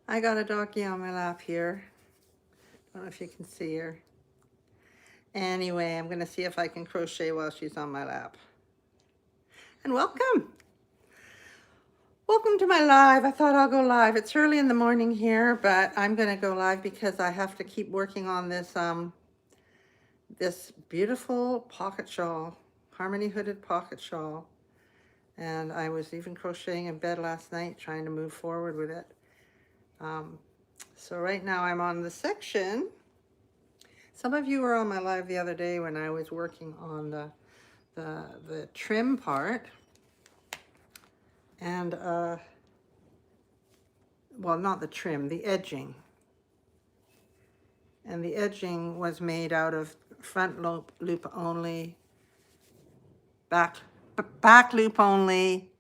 I got a doggy on my lap here. Don't know if you can see her. Anyway, I'm going to see if I can crochet while she's on my lap. And welcome. Welcome to my live. I thought I'll go live. It's early in the morning here, but I'm going to go live because I have to keep working on this beautiful pocket shawl, harmony hooded pocket shawl. And I was even crocheting in bed last night, trying to move forward with it. So right now I'm on the section. Some of you were on my live the other day when I was working on the trim part. And, well, not the trim, the edging. And the edging was made out of front loop only, back loop only,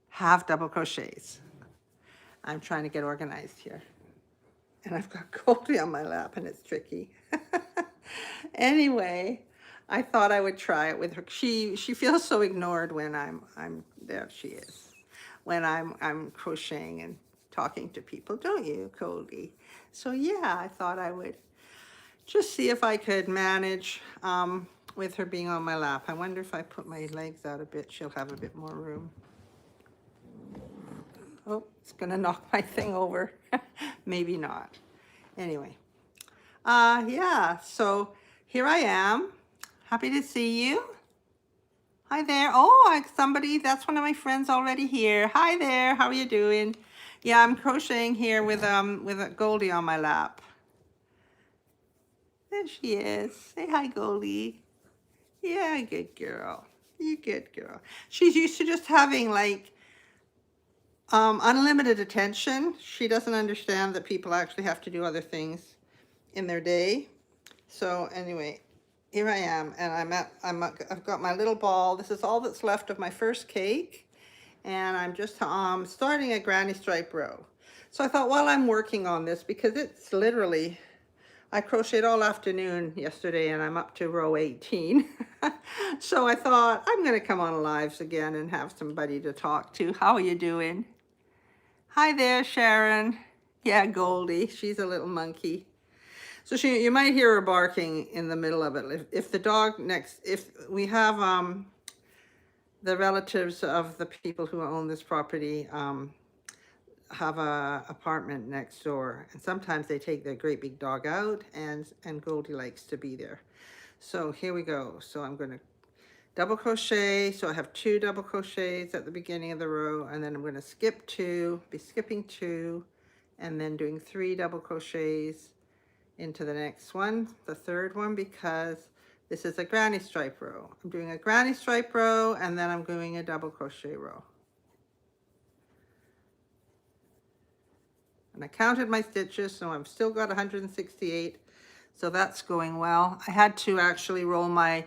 half double crochets. I'm trying to get organized here. And I've got Goldie on my lap and it's tricky. Anyway, I thought I would try it with her. She feels so ignored when I'm there. She is when I'm crocheting and talking to people, don't you, Goldie? So yeah, I thought I would just see if I could manage with her being on my lap. I wonder if I put my legs out a bit, she'll have a bit more room. Oh, it's gonna knock my thing over. Maybe not. Anyway, yeah, so here I am. Happy to see you. Hi there. Oh, somebody, that's one of my friends already here. Hi there, how are you doing? Yeah, I'm crocheting here with a Goldie on my lap. There she is. Say hi, Goldie. Yeah, good girl. You good girl. She's used to just having like unlimited attention. She doesn't understand that people actually have to do other things in their day. So anyway, here I am, and I've got my little ball. This is all that's left of my first cake, and I'm just starting a granny stripe row. So I thought while I'm working on this, because it's literally, I crocheted all afternoon yesterday and I'm up to row 18. So I thought I'm going to come on lives again and have somebody to talk to. How are you doing? Hi there, Sharon. Yeah, Goldie. She's a little monkey. So you might hear her barking in the middle of it. If the dog if we have the relatives of the people who own this property have a apartment next door, and sometimes they take their great big dog out, and Goldie likes to be there. So here we go. So I'm going to double crochet. So I have 2 double crochets at the beginning of the row, and then I'm going to skip 2, be skipping 2, and then doing 3 double crochets into the next one, the third one, because this is a granny stripe row. I'm doing a granny stripe row, and then I'm doing a double crochet row. And I counted my stitches, so I've still got 168. So that's going well. I had to actually roll my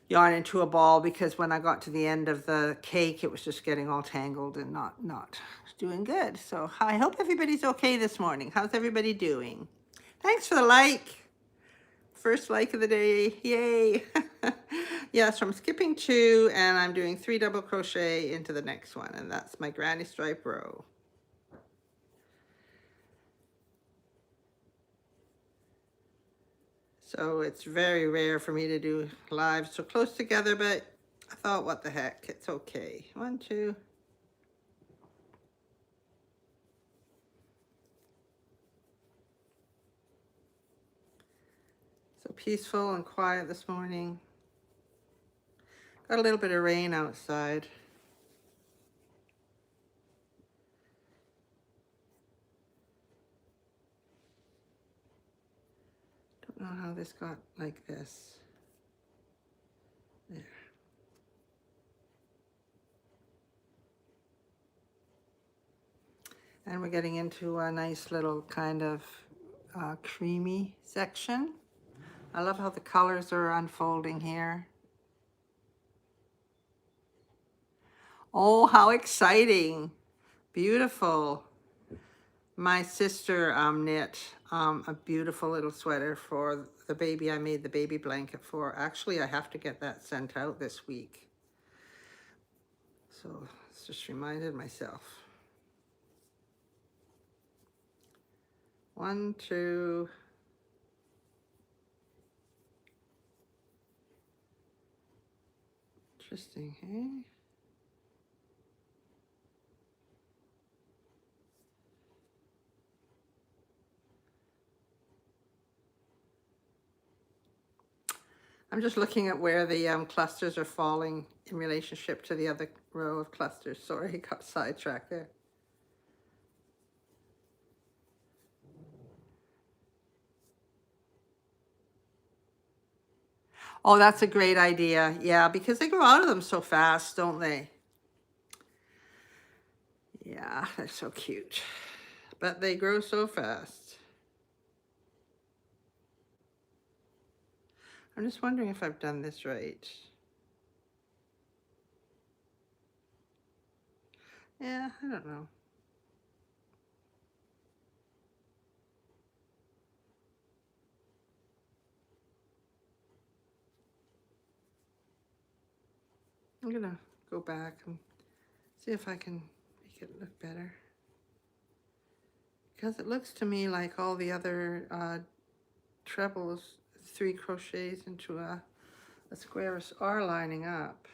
yarn into a ball because when I got to the end of the cake, it was just getting all tangled and not doing good. So I hope everybody's okay this morning. How's everybody doing? Thanks for the like. First like of the day. Yay. Yeah, so I'm skipping 2 and I'm doing 3 double crochet into the next one, and that's my granny stripe row. So it's very rare for me to do live so close together, but I thought, what the heck, it's okay. 1, 2. So peaceful and quiet this morning. Got a little bit of rain outside. Don't know how this got like this. There. And we're getting into a nice little kind of creamy section. I love how the colors are unfolding here. Oh, how exciting. Beautiful. My sister knit a beautiful little sweater for the baby I made the baby blanket for. Actually, I have to get that sent out this week. So it's just reminded myself. 1, 2, interesting, hey? I'm just looking at where the clusters are falling in relationship to the other row of clusters. Sorry, got sidetracked there. Oh, that's a great idea. Yeah, because they grow out of them so fast, don't they? Yeah, they're so cute. But they grow so fast. I'm just wondering if I've done this right. Yeah, I don't know. I'm gonna go back and see if I can make it look better. Because it looks to me like all the other trebles, 3 crochets into a square are lining up.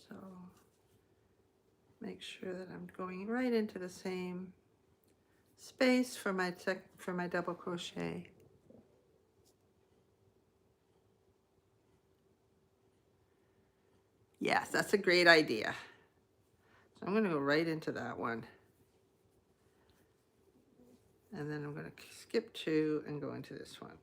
So make sure that I'm going right into the same space for my double crochet. Yes, that's a great idea. So I'm going to go right into that one. And then I'm going to skip 2 and go into this one.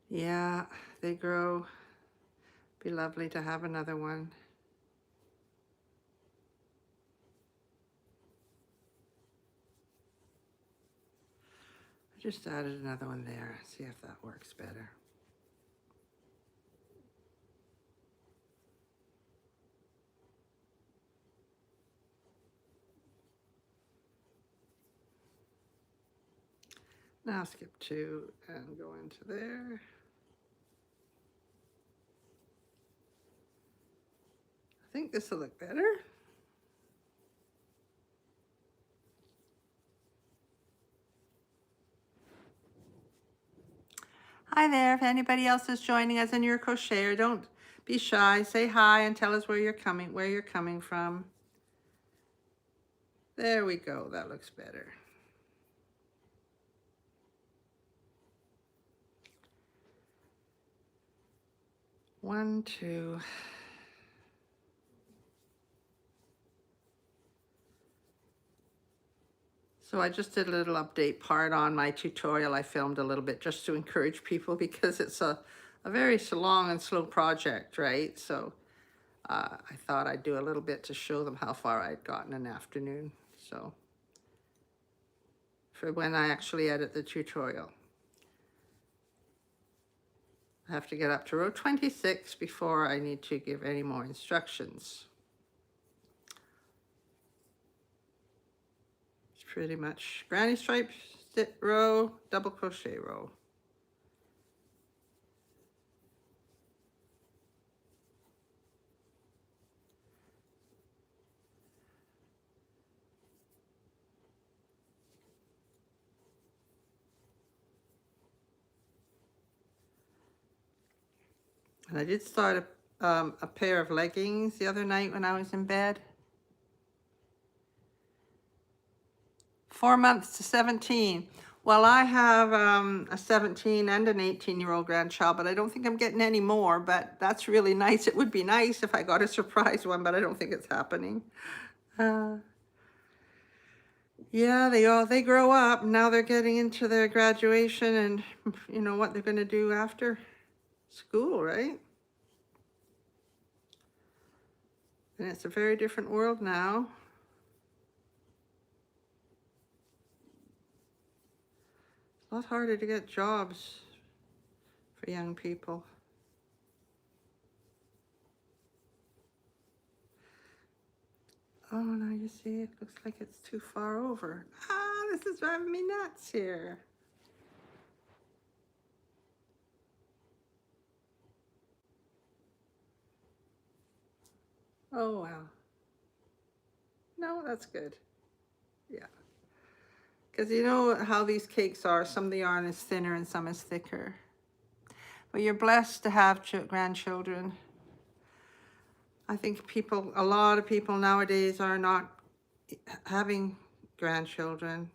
Yeah, they grow. Be lovely to have another one. I just added another one there. See if that works better. Now skip 2 and go into there. I think this will look better. Hi there, if anybody else is joining us and you're a crocheter, don't be shy. Say hi and tell us where you're coming from. There we go, that looks better. One, 2. So I just did a little update part on my tutorial. I filmed a little bit just to encourage people because it's a very long and slow project, right? So I thought I'd do a little bit to show them how far I'd gotten in an afternoon. So for when I actually edit the tutorial. I have to get up to row 26 before I need to give any more instructions. It's pretty much granny stripe row, double crochet row. And I did start a pair of leggings the other night when I was in bed. 4 months to 17. Well, I have a 17 and an 18-year-old grandchild, but I don't think I'm getting any more, but that's really nice. It would be nice if I got a surprise one, but I don't think it's happening. Yeah, they grow up. Now they're getting into their graduation and, you know, what they're going to do after school, right? And it's a very different world now. It's a lot harder to get jobs for young people. Oh, now you see, it looks like it's too far over. Ah, this is driving me nuts here. Oh, wow. No, that's good. Yeah. Because you know how these cakes are. Some of the yarn is thinner and some is thicker. But you're blessed to have grandchildren. I think a lot of people nowadays are not having grandchildren.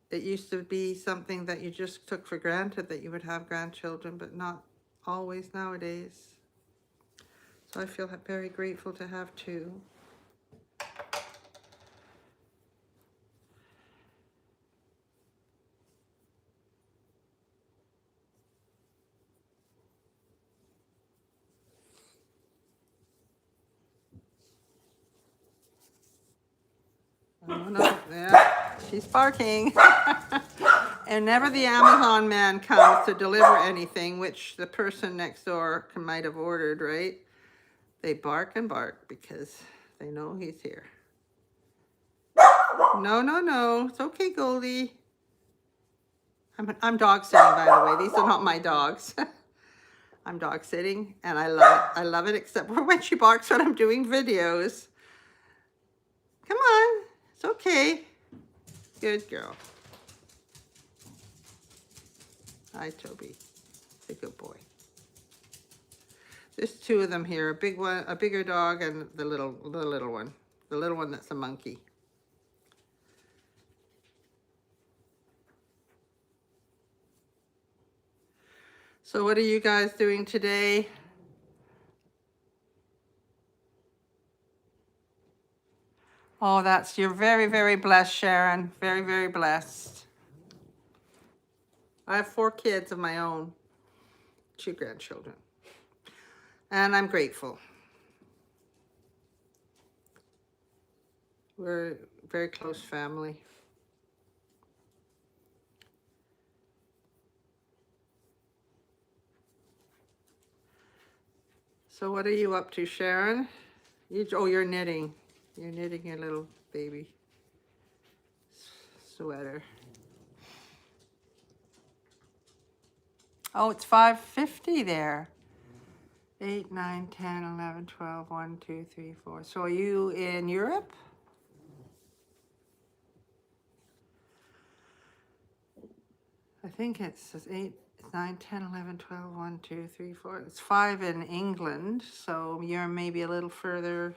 It used to be something that you just took for granted that you would have grandchildren, but not always nowadays. So I feel very grateful to have two. Oh no, yeah, she's barking. And whenever the Amazon man comes to deliver anything, which the person next door might have ordered, right? They bark and bark because they know he's here. No, no, no. It's okay, Goldie. I'm dog sitting, by the way. These are not my dogs. I'm dog sitting, and I love it. I love it, except for when she barks when I'm doing videos. Come on. It's okay. Good girl. Hi, Toby. He's a good boy. There's two of them here, a big one, a bigger dog, and the little one. The little one that's a monkey. So what are you guys doing today? Oh, you're very, very blessed, Sharon. Very, very blessed. I have 4 kids of my own, 2 grandchildren. And I'm grateful. We're a very close family. So what are you up to, Sharon? You're knitting. You're knitting your little baby sweater. Oh, it's 5:50 there. 8, 9, 10, 11, 12, 1, 2, 3, 4. So are you in Europe? I think it's 8, 9, 10, 11, 12, 1, 2, 3, 4. It's 5 in England, so you're maybe a little further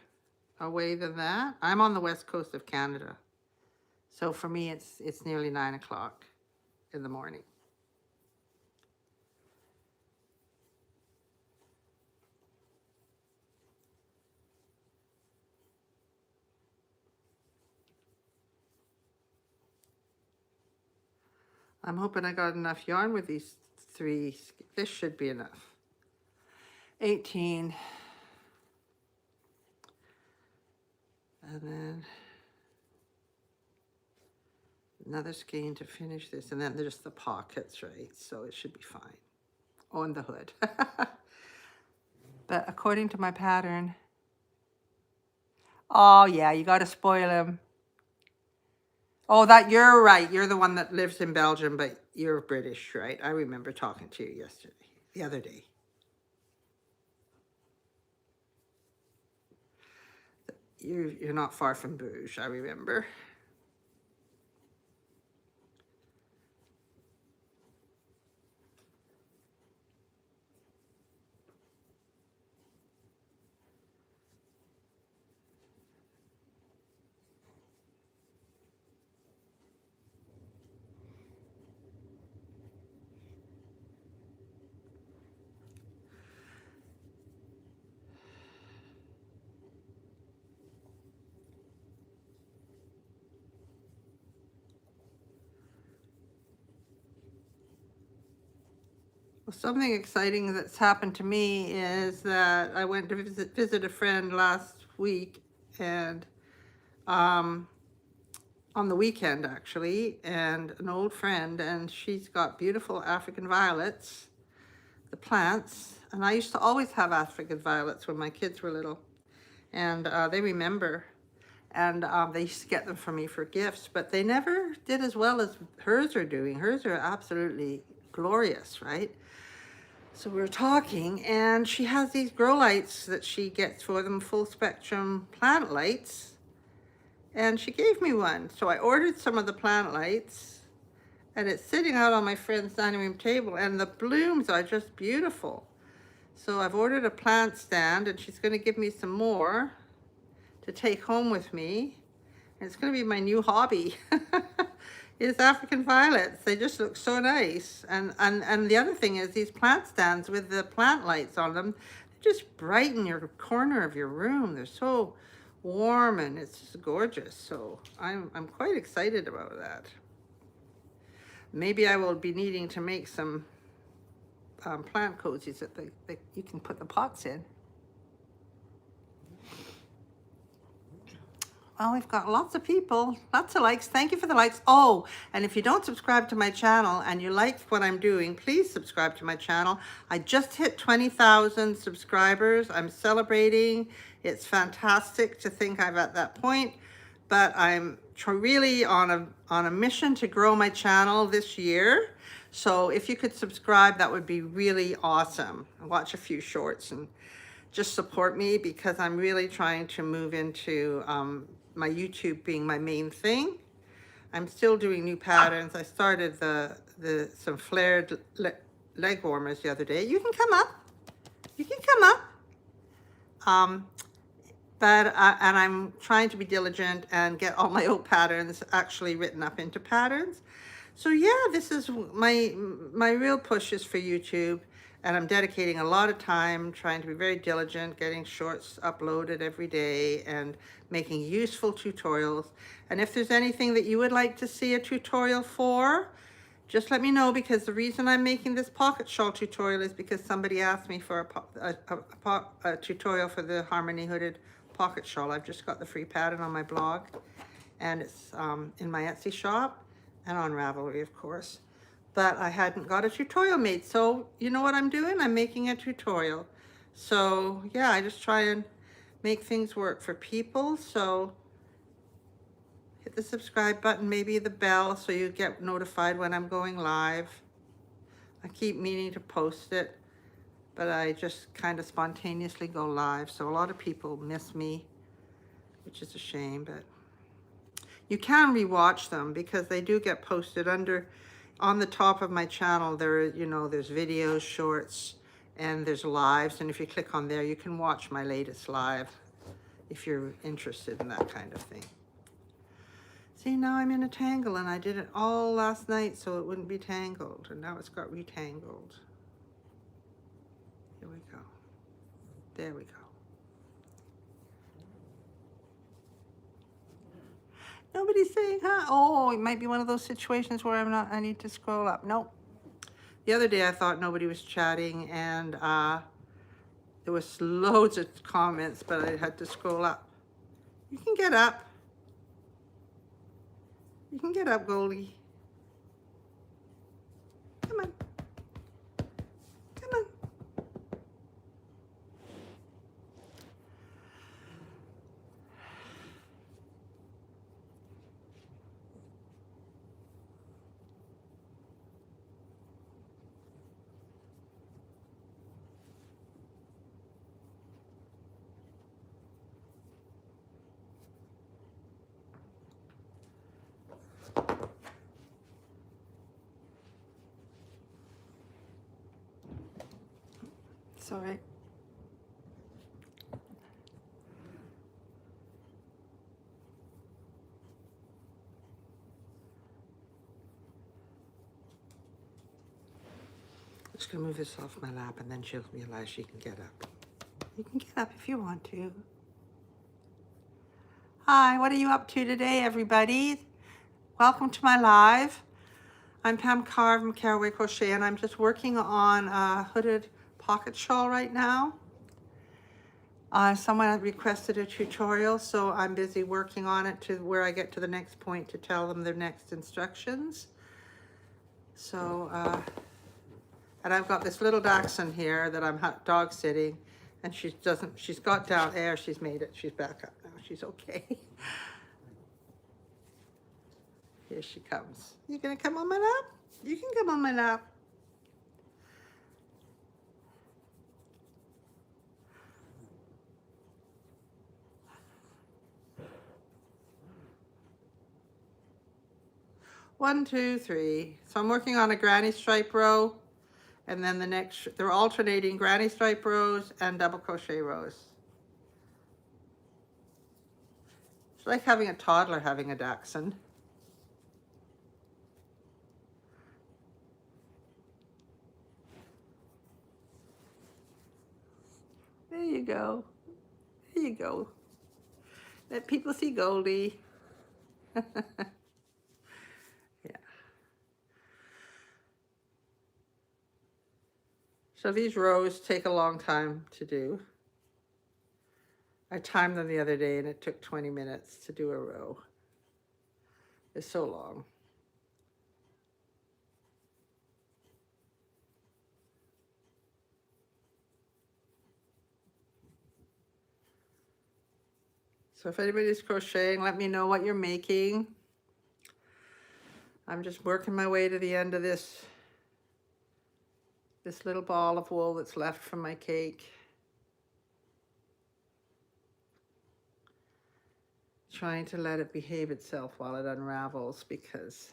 away than that. I'm on the west coast of Canada. So for me, it's nearly 9 o'clock in the morning. I'm hoping I got enough yarn with these 3. This should be enough. 18. And then another skein to finish this. And then there's the pockets, right? So it should be fine. On the hood. But according to my pattern. Oh, yeah, you got to spoil him. Oh, you're right. You're the one that lives in Belgium, but you're British, right? I remember talking to you the other day. You're not far from Bruges, I remember. Well, something exciting that's happened to me is that I went to visit a friend last week, and on the weekend actually, and an old friend, and she's got beautiful African violets the plants. And I used to always have African violets when my kids were little. And they remember. And they used to get them for me for gifts, but they never did as well as hers are doing. Hers are absolutely glorious, right? So we were talking, and she has these grow lights that she gets for them, full spectrum plant lights. And she gave me one. So I ordered some of the plant lights, and it's sitting out on my friend's dining room table, and the blooms are just beautiful. So I've ordered a plant stand, and she's going to give me some more to take home with me. And it's going to be my new hobby. Is African violets. They just look so nice. And the other thing is these plant stands with the plant lights on them, they just brighten your corner of your room. They're so warm and it's just gorgeous. So I'm quite excited about that. Maybe I will be needing to make some plant cozies that you can put the pots in. Well, we've got lots of people, lots of likes. Thank you for the likes. Oh, and if you don't subscribe to my channel and you like what I'm doing, please subscribe to my channel. I just hit 20,000 subscribers. I'm celebrating. It's fantastic to think I'm at that point, but I'm really on a mission to grow my channel this year. So if you could subscribe, that would be really awesome. Watch a few shorts and just support me, because I'm really trying to move into my YouTube being my main thing. I'm still doing new patterns. I started some flared leg warmers the other day. You can come up. You can come up. And I'm trying to be diligent and get all my old patterns actually written up into patterns. So yeah, this is my real push is for YouTube. And I'm dedicating a lot of time trying to be very diligent, getting shorts uploaded every day and making useful tutorials. And if there's anything that you would like to see a tutorial for, just let me know, because the reason I'm making this pocket shawl tutorial is because somebody asked me for a tutorial for the Harmony hooded pocket shawl. I've just got the free pattern on my blog, and it's in my Etsy shop and on Ravelry, of course. But I hadn't got a tutorial made. So you know what I'm doing? I'm making a tutorial. So yeah, I just try and make things work for people. So hit the subscribe button, maybe the bell, so you get notified when I'm going live. I keep meaning to post it, but I just kind of spontaneously go live. So a lot of people miss me, which is a shame, but you can rewatch them because they do get posted on the top of my channel. There's videos, shorts, and there's lives. And if you click on there, you can watch my latest live if you're interested in that kind of thing. See, now I'm in a tangle, and I did it all last night so it wouldn't be tangled. And now it's got retangled. Here we go. There we go. Nobody's saying hi. Oh, it might be one of those situations where I need to scroll up. Nope. The other day I thought nobody was chatting, and there was loads of comments, but I had to scroll up. You can get up. You can get up, Goldie. Come on. Come on. It's all right. I'm just gonna move this off my lap, and then she'll realize she can get up. You can get up if you want to. Hi, what are you up to today, everybody? Welcome to my live. I'm Pam Carr from Carroway Crochet, and I'm just working on a hooded pocket shawl right now. Someone requested a tutorial, so I'm busy working on it to where I get to the next point to tell them their next instructions. So And I've got this little dachshund here that I'm dog sitting, and she's got down there, she's made it, she's back up now, she's okay. Here she comes. You gonna come on my lap? You can come on my lap. One, two, three. So I'm working on a granny stripe row, and then the next, they're alternating granny stripe rows and double crochet rows. It's like having a toddler having a dachshund. There you go. There you go. Let people see Goldie. Yeah. So these rows take a long time to do. I timed them the other day and it took 20 minutes to do a row. It's so long. So if anybody's crocheting, let me know what you're making. I'm just working my way to the end of this little ball of wool that's left from my cake. Trying to let it behave itself while it unravels, because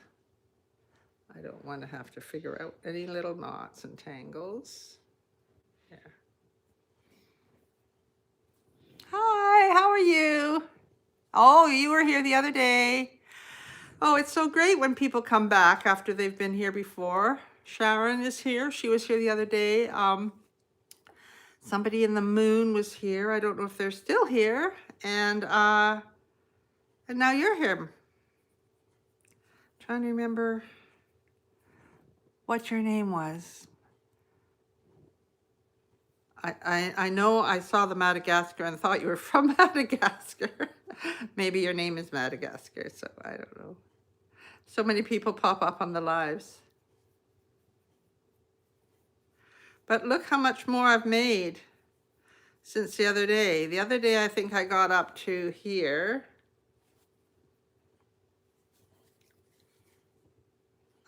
I don't want to have to figure out any little knots and tangles. Yeah. Hi, how are you? Oh, you were here the other day. Oh, it's so great when people come back after they've been here before. Sharon is here. She was here the other day. Somebody in the moon was here. I don't know if they're still here. And now you're here. I'm trying to remember what your name was. I know I saw the Madagascar and thought you were from Madagascar. Maybe your name is Madagascar, so I don't know. So many people pop up on the lives. But look how much more I've made since the other day. The other day I think I got up to here.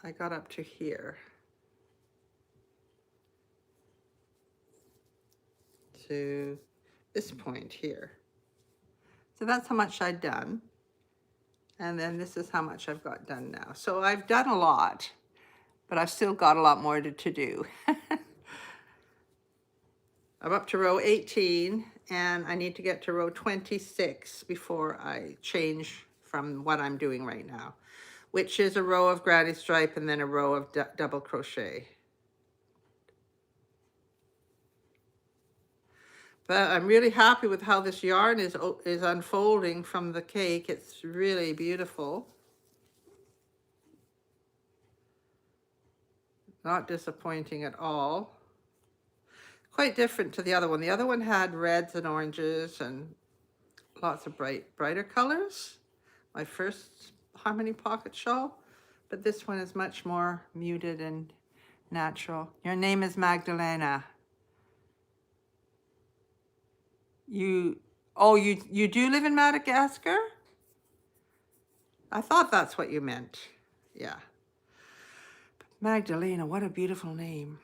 I got up to here. To this point here. So that's how much I'd done. And then this is how much I've got done now. So I've done a lot, but I've still got a lot more to do. I'm up to row 18 and I need to get to row 26 before I change from what I'm doing right now, which is a row of granny stripe and then a row of double crochet. But I'm really happy with how this yarn is unfolding from the cake. It's really beautiful. Not disappointing at all. Quite different to the other one. The other one had reds and oranges and lots of brighter colors. My first Harmony Pocket Shawl. But this one is much more muted and natural. Your name is Magdalena. You do live in Madagascar? I thought that's what you meant. Yeah. Magdalena, what a beautiful name.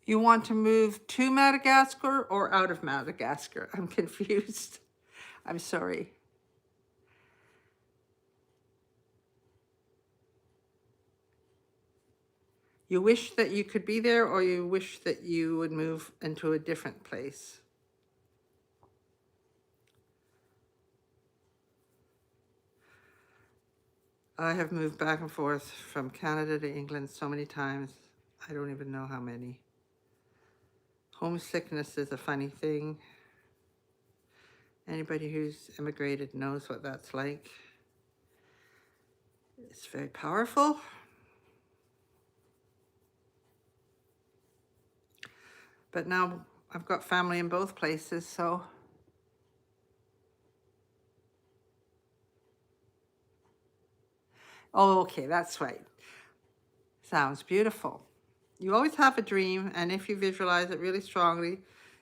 You want to move to Madagascar or out of Madagascar? I'm confused. I'm sorry. You wish that you could be there, or you wish that you would move into a different place? I have moved back and forth from Canada to England so many times. I don't even know how many. Homesickness is a funny thing. Anybody who's immigrated knows what that's like. It's very powerful. But now I've got family in both places, so oh, okay, that's right. Sounds beautiful. You always have a dream, and if you visualize it really strongly,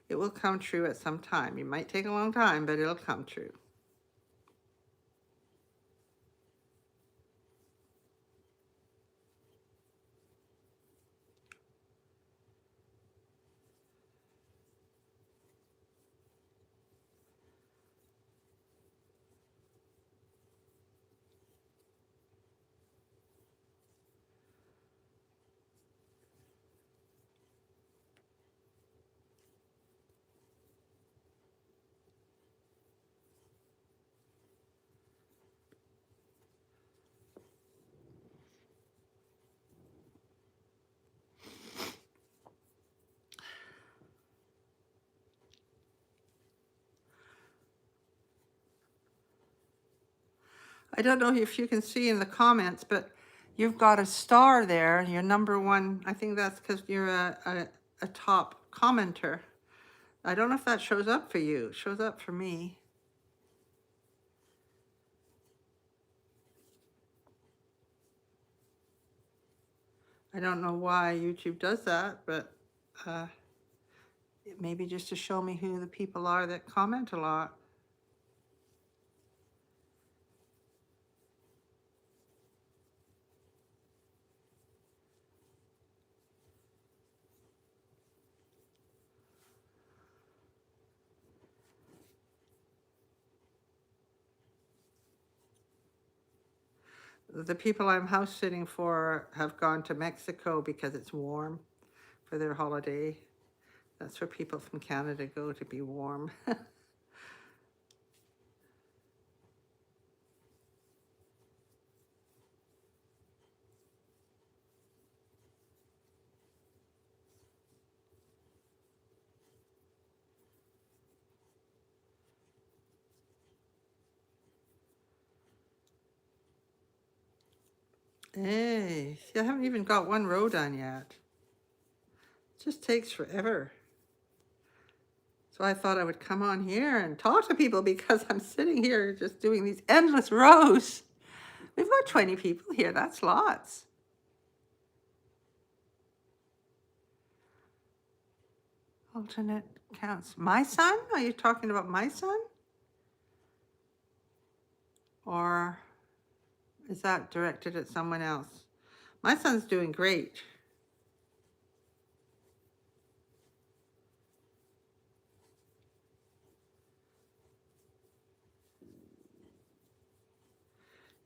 it will come true at some time. It might take a long time, but it'll come true. I don't know if you can see in the comments, but you've got a star there. You're number one. I think that's because you're a top commenter. I don't know if that shows up for you. It shows up for me. I don't know why YouTube does that, but maybe just to show me who the people are that comment a lot. The people I'm house sitting for have gone to Mexico because it's warm for their holiday. That's where people from Canada go, to be warm. Hey, see, I haven't even got one row done yet. It just takes forever. So I thought I would come on here and talk to people because I'm sitting here just doing these endless rows. We've got 20 people here. That's lots. Alternate counts. My son? Are you talking about my son? Or is that directed at someone else? My son's doing great.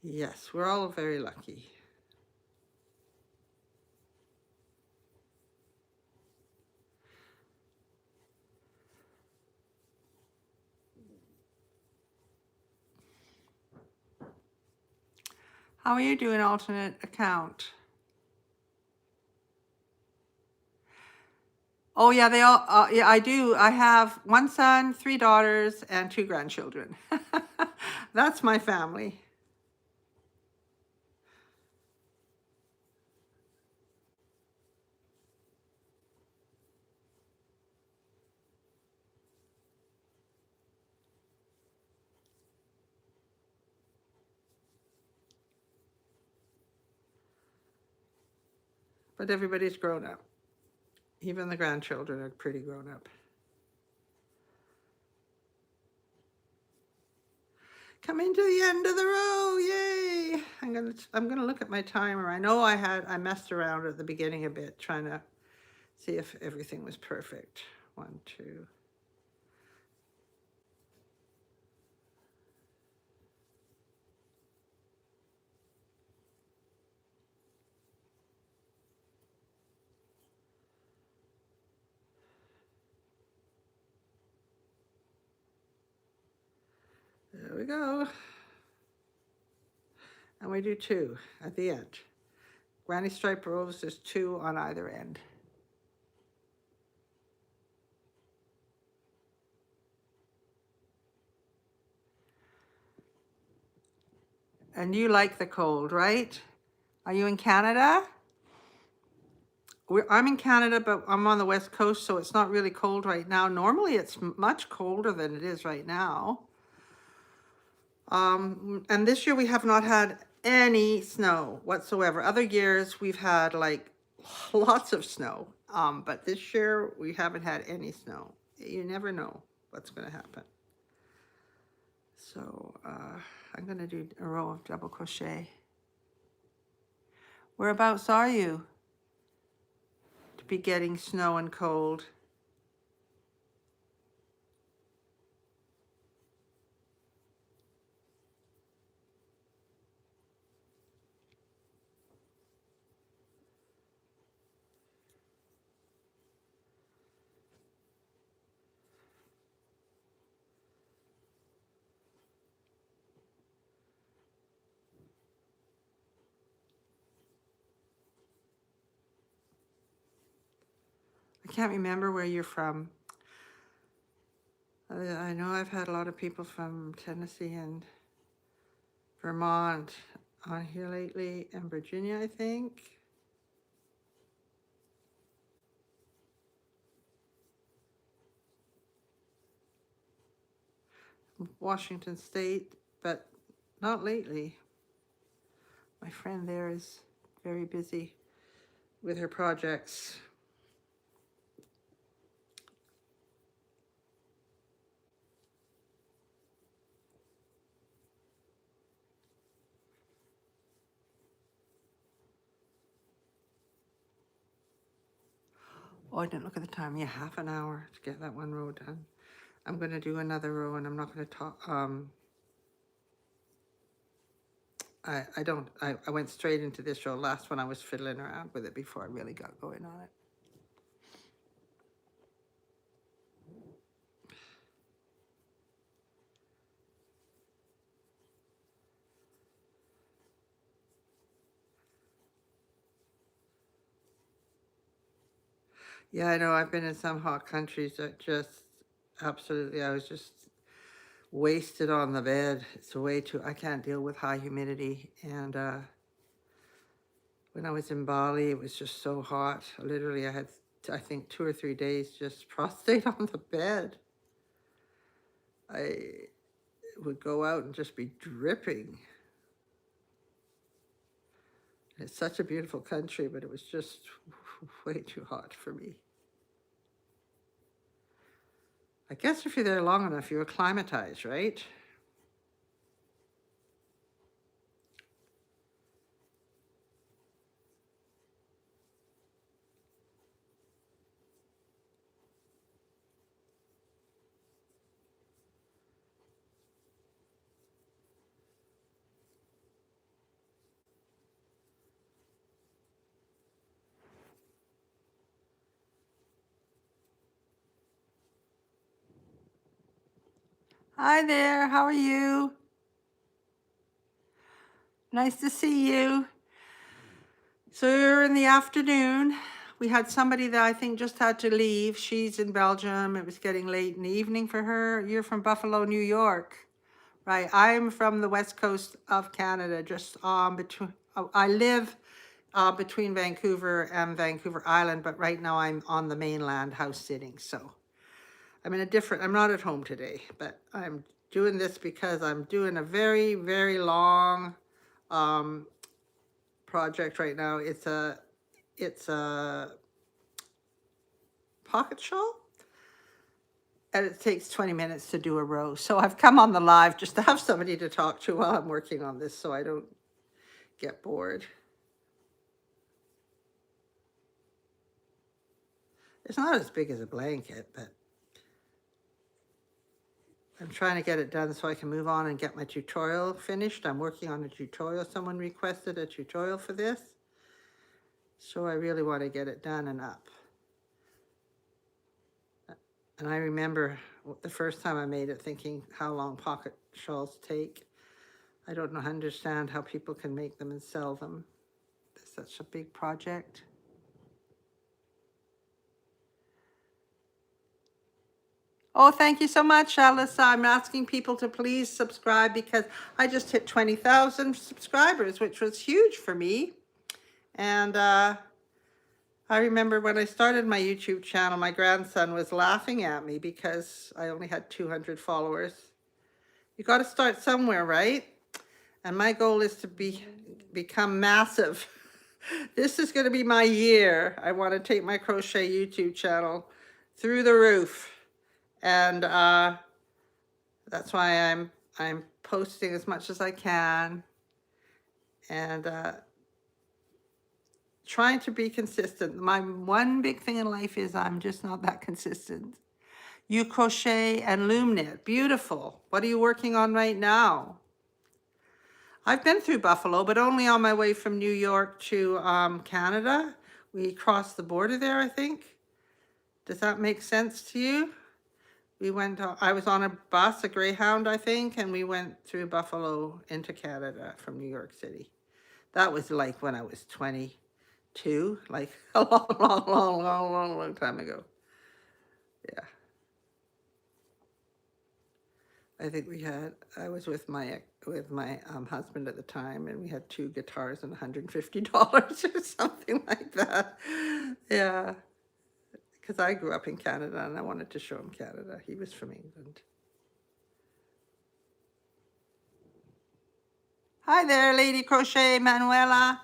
Yes, we're all very lucky. How are you doing, alternate account? Oh yeah, they all, yeah, I do. I have one son, 3 daughters, and 2 grandchildren. That's my family. But everybody's grown up. Even the grandchildren are pretty grown up. Coming to the end of the row, yay! I'm gonna look at my timer. I know I messed around at the beginning a bit trying to see if everything was perfect. 1, 2. There we go. And we do 2 at the end. Granny stripe rows, there's 2 on either end. And you like the cold, right? Are you in Canada? I'm in Canada, but I'm on the West Coast, so it's not really cold right now. Normally, it's much colder than it is right now. And this year we have not had any snow whatsoever. Other years we've had like lots of snow. But this year we haven't had any snow. You never know what's going to happen. So I'm going to do a row of double crochet. Whereabouts are you to be getting snow and cold? I can't remember where you're from. I know I've had a lot of people from Tennessee and Vermont on here lately, and Virginia, I think. Washington State, but not lately. My friend there is very busy with her projects. Oh, I didn't look at the time. Yeah, half an hour to get that one row done. I'm going to do another row, and I'm not going to talk. I went straight into this row. Last one I was fiddling around with it before I really got going on it. Yeah, I know. I've been in some hot countries that just absolutely, I was just wasted on the bed. It's way too, I can't deal with high humidity. And when I was in Bali, it was just so hot. Literally, I had, I think, 2 or 3 days just prostrate on the bed. I would go out and just be dripping. It's such a beautiful country, but it was just way too hot for me. I guess if you're there long enough, you acclimatize, right? Hi there, how are you? Nice to see you. So you're in the afternoon. We had somebody that I think just had to leave. She's in Belgium. It was getting late in the evening for her. You're from Buffalo, New York, right? I'm from the west coast of Canada, just between, I live between Vancouver and Vancouver Island, but right now I'm on the mainland house sitting. So I'm in a different, I'm not at home today, but I'm doing this because I'm doing a very, very long project right now. It's a pocket shawl, and it takes 20 minutes to do a row. So I've come on the live just to have somebody to talk to while I'm working on this so I don't get bored. It's not as big as a blanket, but I'm trying to get it done so I can move on and get my tutorial finished. I'm working on a tutorial. Someone requested a tutorial for this, so I really want to get it done and up. And I remember the first time I made it thinking how long pocket shawls take. I don't understand how people can make them and sell them. It's such a big project. Oh, thank you so much, Alyssa. I'm asking people to please subscribe because I just hit 20,000 subscribers, which was huge for me. And I remember when I started my YouTube channel, my grandson was laughing at me because I only had 200 followers. You got to start somewhere, right? And my goal is to become massive. This is going to be my year. I want to take my crochet YouTube channel through the roof. And that's why I'm posting as much as I can and trying to be consistent. My one big thing in life is I'm just not that consistent. You crochet and loom knit. Beautiful. What are you working on right now? I've been through Buffalo, but only on my way from New York to Canada. We crossed the border there, I think. Does that make sense to you? We went, I was on a bus, a Greyhound, I think, and we went through Buffalo into Canada from New York City. That was like when I was 22, like a long time ago. Yeah. I think I was with my husband at the time, and we had 2 guitars and $150 or something like that. Yeah. Because I grew up in Canada and I wanted to show him Canada. He was from England. Hi there, Lady Crochet Manuela.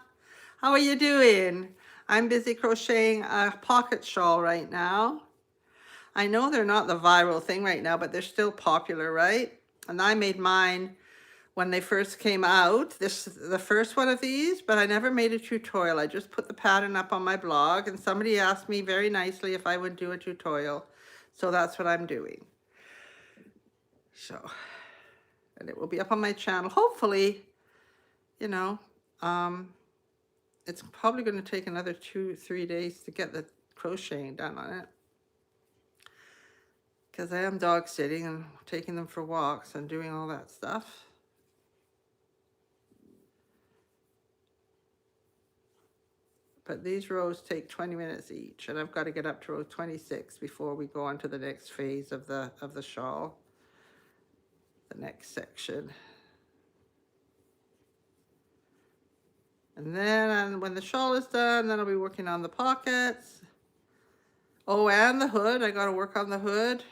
How are you doing? I'm busy crocheting a pocket shawl right now. I know they're not the viral thing right now, but they're still popular, right? And I made mine when they first came out. This is the first one of these, but I never made a tutorial. I just put the pattern up on my blog, and somebody asked me very nicely if I would do a tutorial. So that's what I'm doing. So, and it will be up on my channel. Hopefully, you know, it's probably going to take another 2-3 days to get the crocheting done on it. Because I am dog sitting and taking them for walks and doing all that stuff. But these rows take 20 minutes each, and I've got to get up to row 26 before we go on to the next phase of the shawl, the next section. And then when the shawl is done, then I'll be working on the pockets. Oh, and the hood. I got to work on the hood.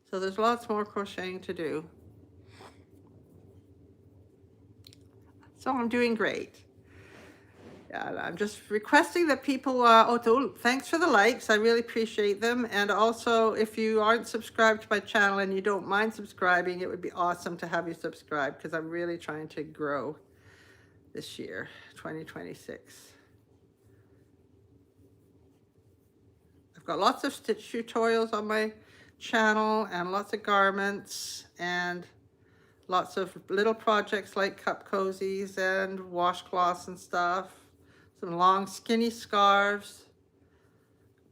So there's lots more crocheting to do. So I'm doing great. Yeah, I'm just requesting that people, thanks for the likes. I really appreciate them. And also, if you aren't subscribed to my channel and you don't mind subscribing, it would be awesome to have you subscribe because I'm really trying to grow this year, 2026. I've got lots of stitch tutorials on my channel and lots of garments and lots of little projects like cup cozies and washcloths and stuff. Some long skinny scarves,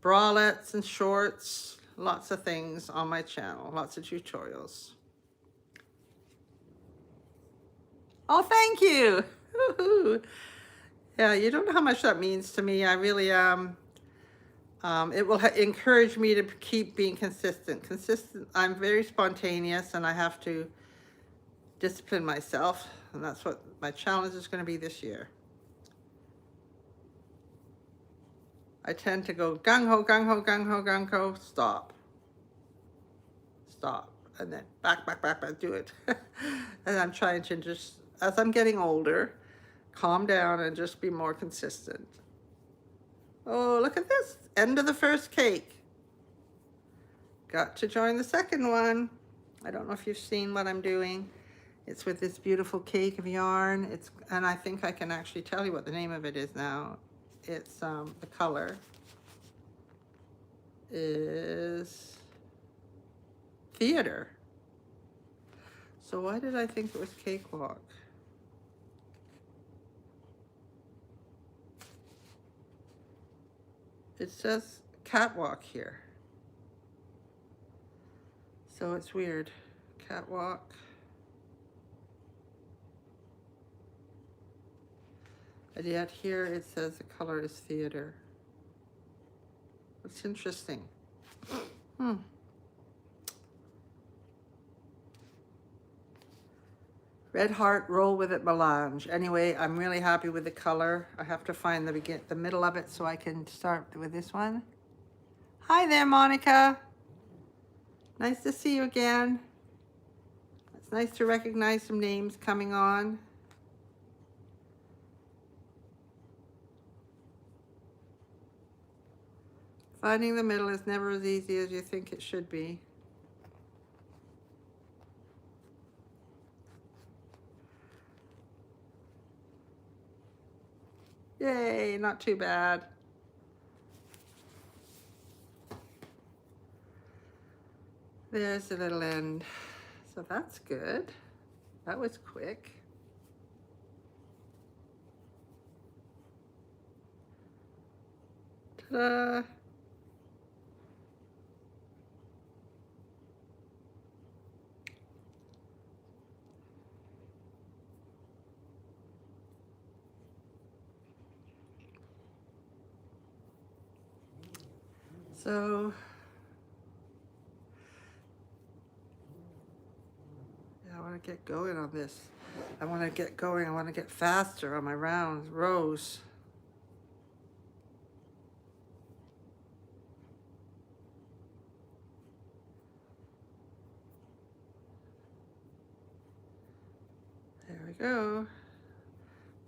bralettes and shorts, lots of things on my channel, lots of tutorials. Oh, thank you. Yeah, you don't know how much that means to me. I really, it will encourage me to keep being consistent. I'm very spontaneous and I have to discipline myself, and that's what my challenge is going to be this year. I tend to go gung-ho, gung-ho, gung-ho, gung-ho, stop, and then back, do it. And I'm trying to just, as I'm getting older, calm down and just be more consistent. Oh, look at this, end of the first cake. Got to join the second one. I don't know if you've seen what I'm doing. It's with this beautiful cake of yarn. And I think I can actually tell you what the name of it is now. It's the color is Theater. So why did I think it was Cakewalk? It says Catwalk here. So it's weird. Catwalk. And yet here it says the color is theater. It's interesting. Hmm. Red heart, roll with it, melange. Anyway, I'm really happy with the color. I have to find the middle of it so I can start with this one. Hi there, Monica. Nice to see you again. It's nice to recognize some names coming on. Finding the middle is never as easy as you think it should be. Yay, not too bad. There's the little end. So that's good. That was quick. Ta-da! So, yeah, I want to get going on this. I want to get going. I want to get faster on my rows. There we go.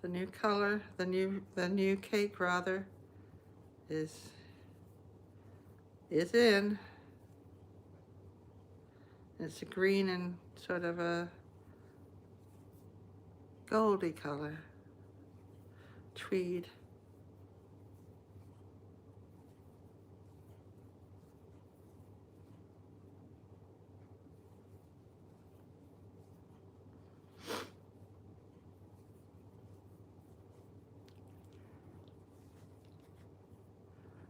The new color, the new cake rather, is in. It's a green and sort of a goldy color. Tweed.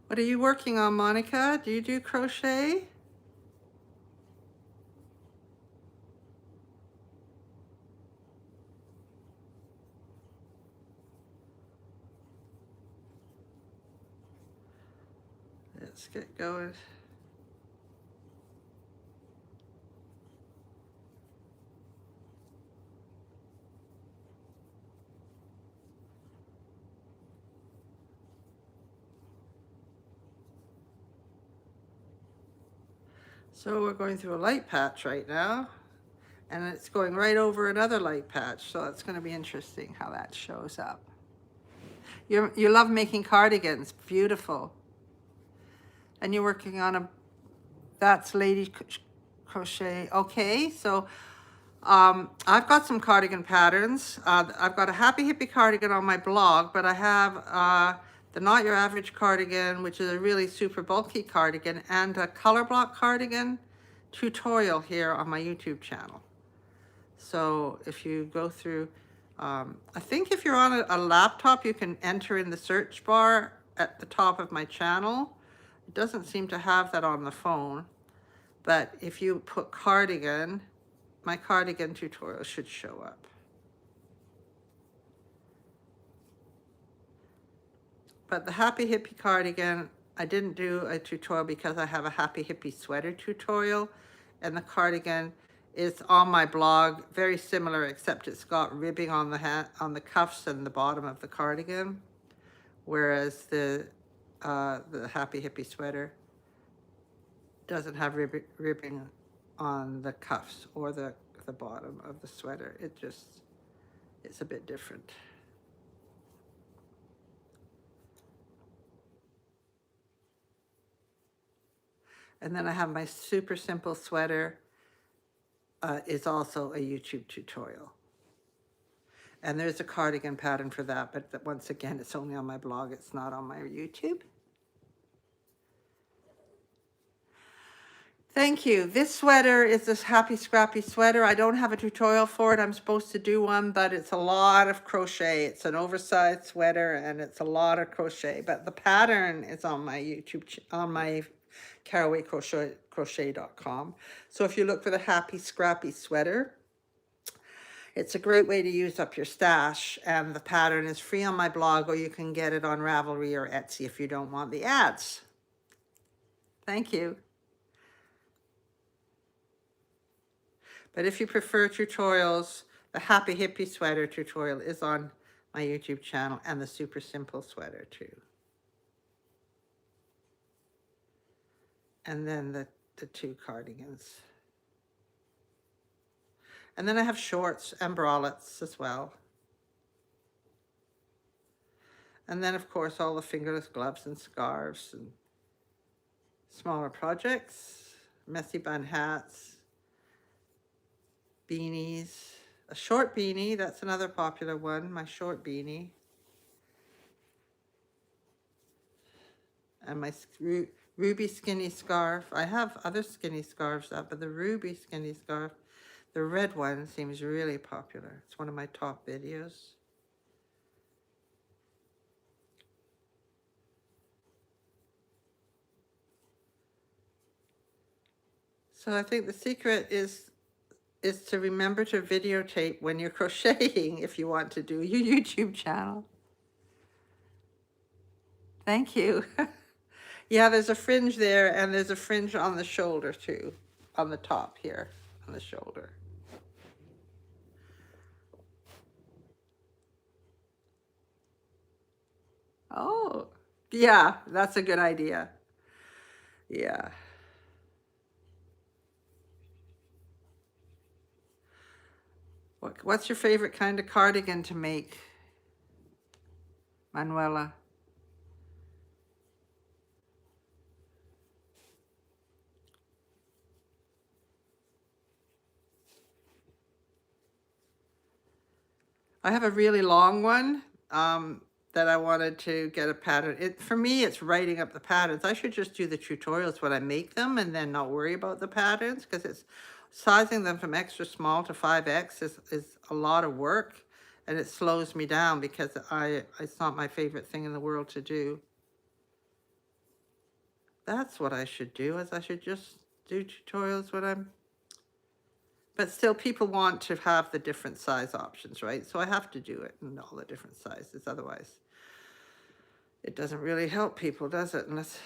What are you working on, Monica? Do you do crochet? Let's get going. So we're going through a light patch right now, and it's going right over another light patch, so it's going to be interesting how that shows up. You love making cardigans, beautiful. And you're working on that's Lady Crochet. Okay, so I've got some cardigan patterns. I've got a Happy Hippie cardigan on my blog, but I have the Not Your Average cardigan, which is a really super bulky cardigan, and a color block cardigan tutorial here on my YouTube channel. So if you go through, I think if you're on a laptop, you can enter in the search bar at the top of my channel. It doesn't seem to have that on the phone, but if you put cardigan, my cardigan tutorial should show up. But the Happy Hippie cardigan, I didn't do a tutorial because I have a Happy Hippie sweater tutorial, and the cardigan is on my blog, very similar, except it's got ribbing on the cuffs and the bottom of the cardigan, whereas the Happy Hippie sweater doesn't have ribbing on the cuffs or the bottom of the sweater. It's a bit different. And then I have my super simple sweater, is also a YouTube tutorial. And there's a cardigan pattern for that, but once again, it's only on my blog. It's not on my YouTube. Thank you. This sweater is this Happy Scrappy sweater. I don't have a tutorial for it. I'm supposed to do one, but it's a lot of crochet. It's an oversized sweater and it's a lot of crochet, but the pattern is on my YouTube, on my Carroway Crochet.com. So if you look for the Happy Scrappy sweater, It's a great way to use up your stash, and the pattern is free on my blog, or you can get it on Ravelry or Etsy if you don't want the ads. Thank you. But if you prefer tutorials, the Happy Hippie Sweater tutorial is on my YouTube channel, and the Super Simple Sweater too. And then the two cardigans. And then I have shorts and bralettes as well. And then, of course, all the fingerless gloves and scarves and smaller projects, messy bun hats, beanies, a short beanie, that's another popular one, my short beanie. And my ruby skinny scarf. I have other skinny scarves up, but the ruby skinny scarf, the red one, seems really popular. It's one of my top videos. So I think the secret is to remember to videotape when you're crocheting if you want to do your YouTube channel. Thank you. Yeah, there's a fringe there, and there's a fringe on the shoulder too, on the top here, on the shoulder. Oh, yeah, that's a good idea. Yeah. What's your favorite kind of cardigan to make, Manuela? I have a really long one that I wanted to get a pattern. For me, it's writing up the patterns. I should just do the tutorials when I make them and then not worry about the patterns, because it's sizing them from extra small to 5X is a lot of work, and it slows me down because it's not my favorite thing in the world to do. That's what I should do, is I should just do tutorials when I'm... But still, people want to have the different size options, right? So I have to do it in all the different sizes. Otherwise, it doesn't really help people, does it? Unless...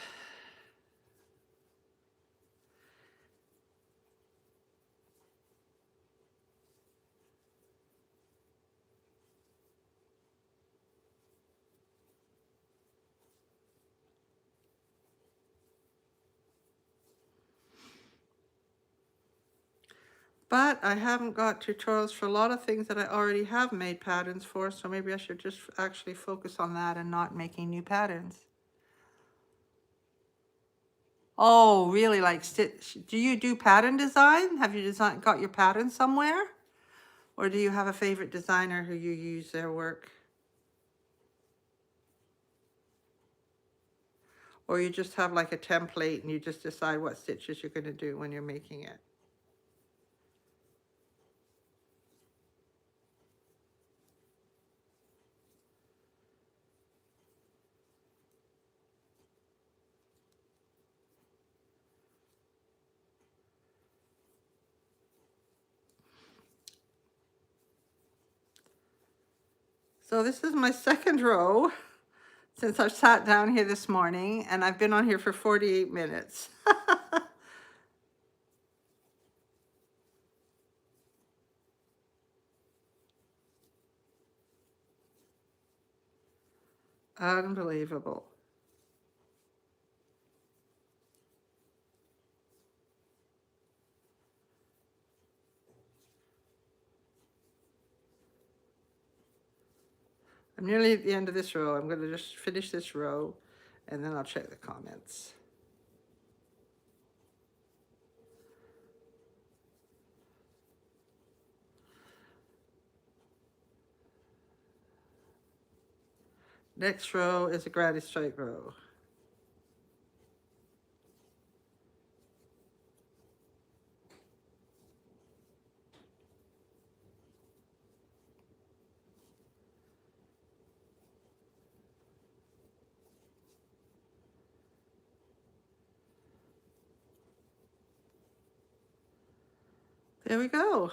But I haven't got tutorials for a lot of things that I already have made patterns for, so maybe I should just actually focus on that and not making new patterns. Oh, really? Like, do you do pattern design? Have you got your pattern somewhere? Or do you have a favorite designer who you use their work? Or you just have like a template and you just decide what stitches you're going to do when you're making it? So this is my second row since I've sat down here this morning, and I've been on here for 48 minutes. Unbelievable. I'm nearly at the end of this row. I'm going to just finish this row, and then I'll check the comments. Next row is a granny stripe row. There we go.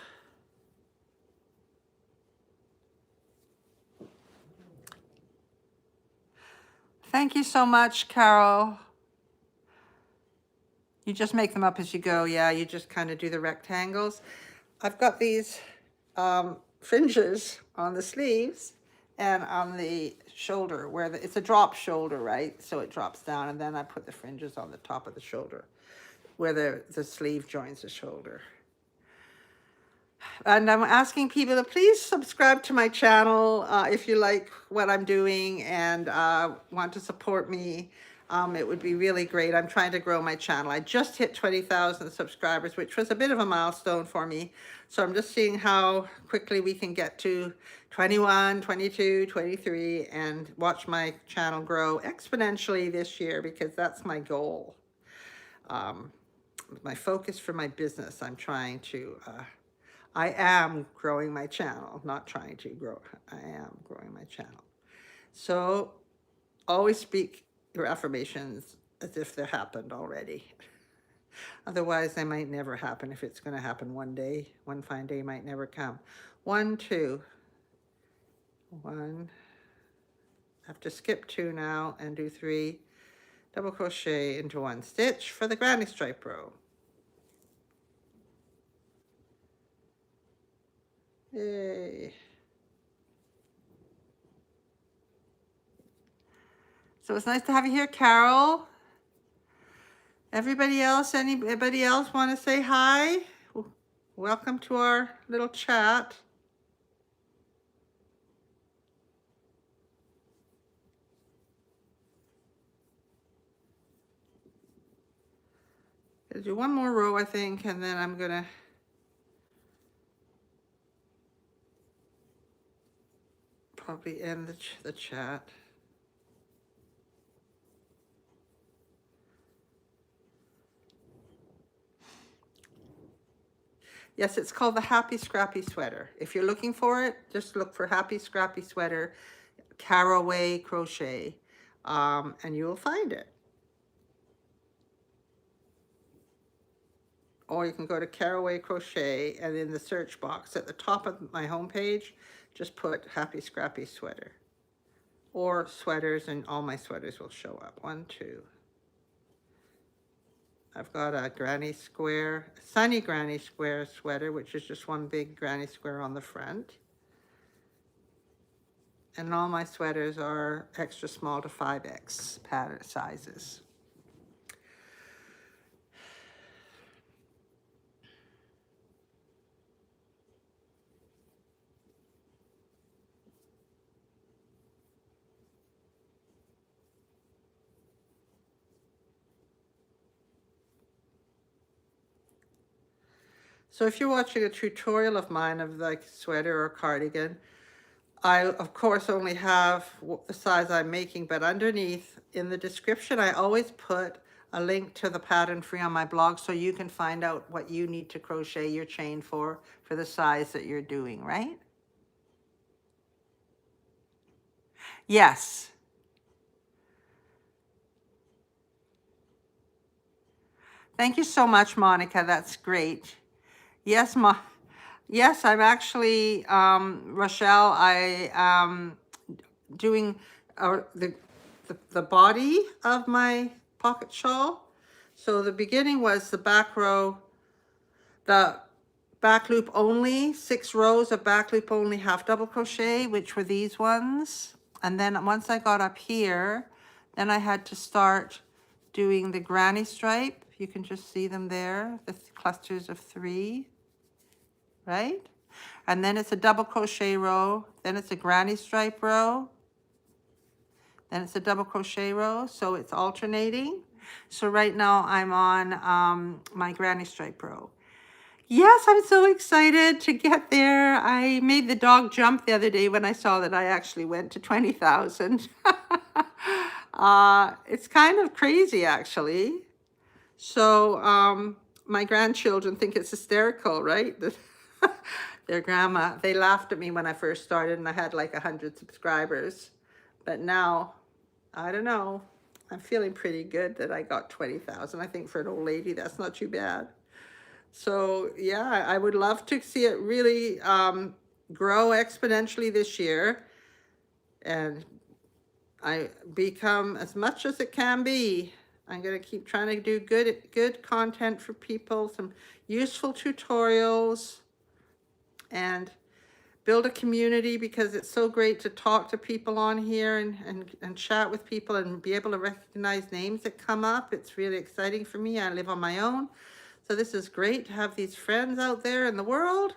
Thank you so much, Carol. You just make them up as you go. Yeah, you just kind of do the rectangles. I've got these fringes on the sleeves and on the shoulder where it's a drop shoulder, right? So it drops down, and then I put the fringes on the top of the shoulder where the sleeve joins the shoulder. And I'm asking people to please subscribe to my channel if you like what I'm doing and want to support me. It would be really great. I'm trying to grow my channel. I just hit 20,000 subscribers, which was a bit of a milestone for me. So I'm just seeing how quickly we can get to 21, 22, 23 and watch my channel grow exponentially this year, because that's my goal. My focus for my business, I am growing my channel, not trying to grow. I am growing my channel. So always speak your affirmations as if they happened already. Otherwise, they might never happen. If it's going to happen one day, one fine day might never come. 1, 2, 1. I have to skip 2 now and do 3 double crochet into 1 stitch for the granny stripe row. Yay. So it's nice to have you here, Carol. Anybody else want to say hi? Welcome to our little chat. I'll do one more row, I think, and then I'm gonna probably end the chat. Yes, it's called the Happy Scrappy Sweater. If you're looking for it, just look for Happy Scrappy Sweater, Carroway Crochet, and you will find it. Or you can go to Carroway Crochet, and in the search box at the top of my homepage, just put Happy Scrappy Sweater. Or sweaters, and all my sweaters will show up. 1, 2. I've got a granny square, sunny granny square sweater, which is just one big granny square on the front. And all my sweaters are extra small to 5X pattern sizes. So if you're watching a tutorial of mine of like sweater or cardigan, I of course only have the size I'm making, but underneath in the description, I always put a link to the pattern free on my blog, so you can find out what you need to crochet your chain for the size that you're doing, right? Yes. Thank you so much, Monica. That's great. Yes, yes, I'm actually, Rochelle, I am doing the body of my pocket shawl. So the beginning was the back row, the back loop only, 6 rows of back loop only half double crochet, which were these ones. And then once I got up here, then I had to start doing the granny stripe. You can just see them there, the clusters of 3, right? And then it's a double crochet row, then it's a granny stripe row, then it's a double crochet row, so it's alternating. So right now I'm on my granny stripe row. Yes, I'm so excited to get there. I made the dog jump the other day when I saw that I actually went to 20,000. It's kind of crazy, actually. So my grandchildren think it's hysterical, right? Their grandma, they laughed at me when I first started and I had like 100 subscribers. But now, I don't know, I'm feeling pretty good that I got 20,000. I think for an old lady, that's not too bad. So yeah, I would love to see it really grow exponentially this year and I become as much as it can be. I'm going to keep trying to do good content for people, some useful tutorials, and build a community, because it's so great to talk to people on here and chat with people and be able to recognize names that come up. It's really exciting for me. I live on my own. So this is great to have these friends out there in the world.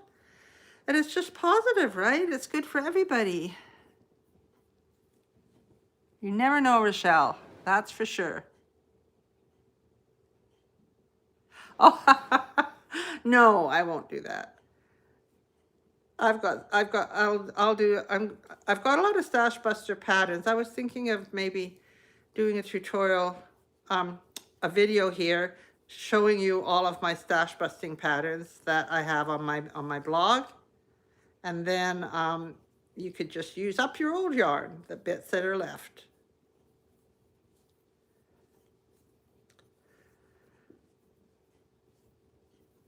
And it's just positive, right? It's good for everybody. You never know, Rochelle. That's for sure. Oh, no, I won't do that. I've got, I'll do, I've got a lot of Stash Buster patterns. I was thinking of maybe doing a tutorial, a video here showing you all of my stash busting patterns that I have on my blog. And then you could just use up your old yarn, the bits that are left.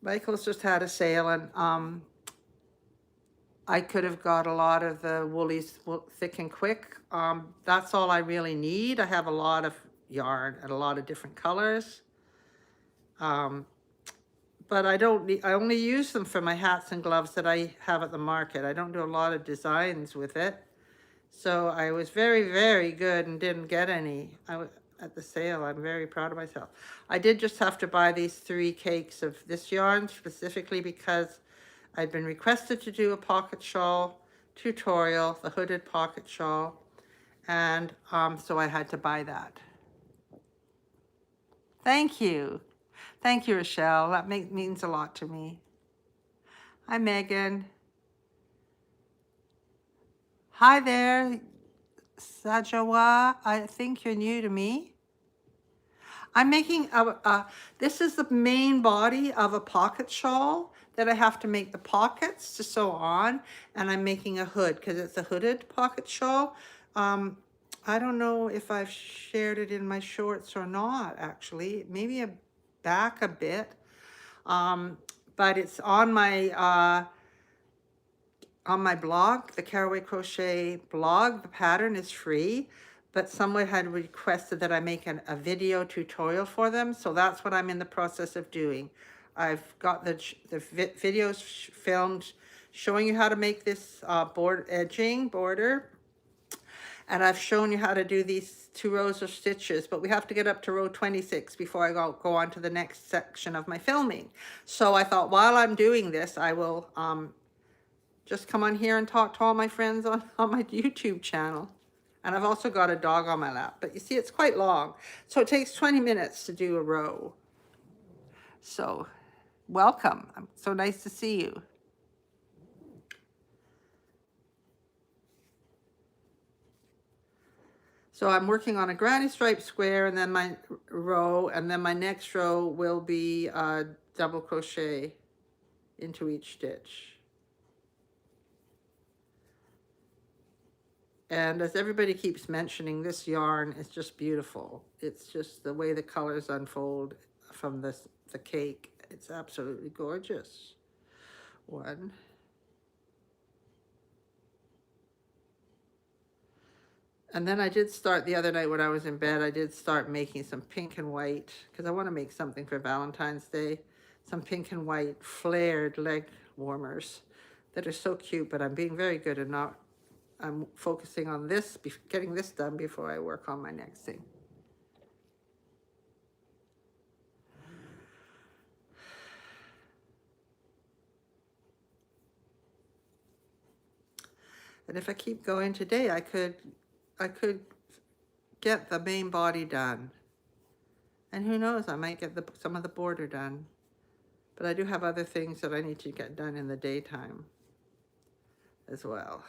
Michael's just had a sale, and I could have got a lot of the woolies thick and quick. That's all I really need. I have a lot of yarn and a lot of different colors. But I don't need, I only use them for my hats and gloves that I have at the market. I don't do a lot of designs with it. So I was very, very good and didn't get any at the sale. I'm very proud of myself. I did just have to buy these 3 cakes of this yarn specifically because I'd been requested to do a pocket shawl tutorial, the hooded pocket shawl, and so I had to buy that. Thank you. Thank you, Rochelle. That means a lot to me. Hi, Megan. Hi there, Sajawa. I think you're new to me. I'm making this is the main body of a pocket shawl that I have to make the pockets to sew on, and I'm making a hood because it's a hooded pocket shawl. I don't know if I've shared it in my shorts or not, actually. Maybe back a bit, but it's on my blog, the Carroway Crochet blog. The pattern is free, but someone had requested that I make a video tutorial for them, so that's what I'm in the process of doing. I've got the videos filmed showing you how to make this border, and I've shown you how to do these 2 rows of stitches, but we have to get up to row 26 before I go on to the next section of my filming. So I thought while I'm doing this, I will just come on here and talk to all my friends on my YouTube channel. And I've also got a dog on my lap, but you see it's quite long. So it takes 20 minutes to do a row. So welcome. So nice to see you. So I'm working on a granny stripe square, and then my row, and then my next row will be double crochet into each stitch. And as everybody keeps mentioning, this yarn is just beautiful. It's just the way the colors unfold from the cake. It's absolutely gorgeous. One. And then I did start the other night when I was in bed, I did start making some pink and white, because I want to make something for Valentine's Day. Some pink and white flared leg warmers that are so cute, but I'm being very good and I'm focusing on this, getting this done before I work on my next thing. And if I keep going today, I could get the main body done. And who knows, I might get some of the border done. But I do have other things that I need to get done in the daytime as well.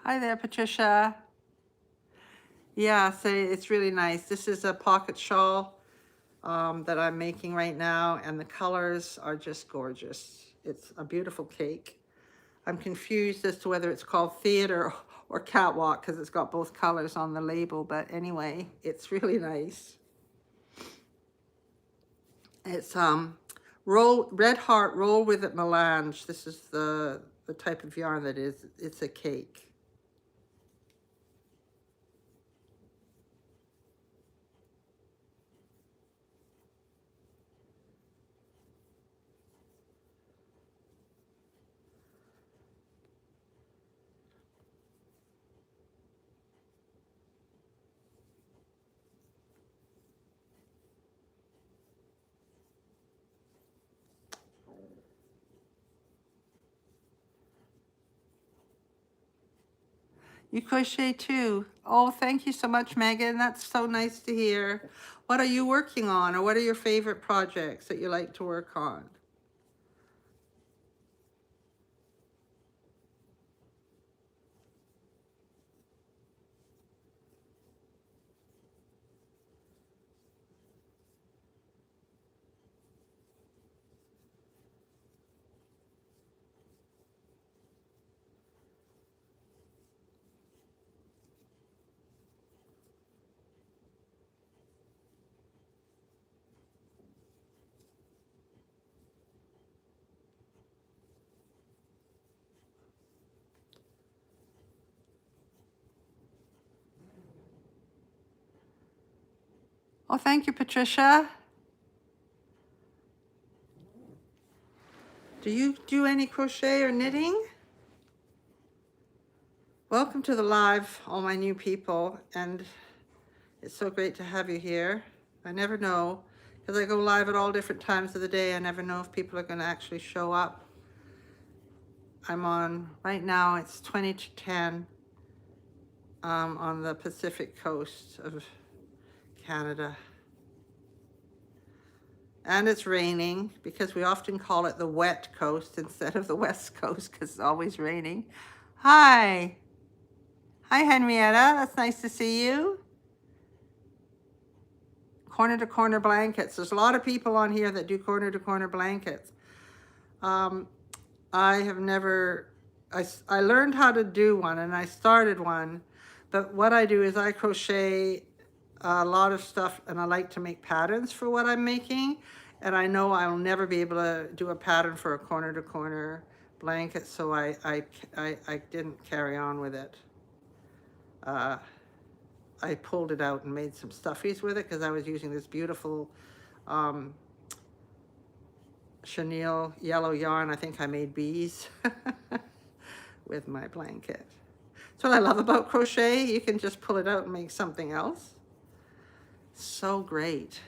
Hi there, Patricia. Yeah, so it's really nice. This is a pocket shawl that I'm making right now, and the colors are just gorgeous. It's a beautiful cake. I'm confused as to whether it's called theater or catwalk because it's got both colors on the label, but anyway, it's really nice. It's Roll, Red Heart, roll with it melange. This is the type of yarn that is, it's a cake. You crochet too. Oh, thank you so much, Megan. That's so nice to hear. What are you working on, or what are your favorite projects that you like to work on? Oh, thank you, Patricia. Do you do any crochet or knitting? Welcome to the live, all my new people, and it's so great to have you here. I never know, because I go live at all different times of the day. I never know if people are going to actually show up. I'm on, right now it's 20 to 10 on the Pacific coast of Canada. And it's raining, because we often call it the wet coast instead of the west coast, because it's always raining. Hi. Hi, Henrietta. That's nice to see you. Corner to corner blankets. There's a lot of people on here that do corner to corner blankets. I have never, I learned how to do one, and I started one, but what I do is I crochet a lot of stuff, and I like to make patterns for what I'm making, and I know I'll never be able to do a pattern for a corner to corner blanket, so I didn't carry on with it. I pulled it out and made some stuffies with it, because I was using this beautiful chenille yellow yarn. I think I made bees with my blanket. That's what I love about crochet. You can just pull it out and make something else. So great.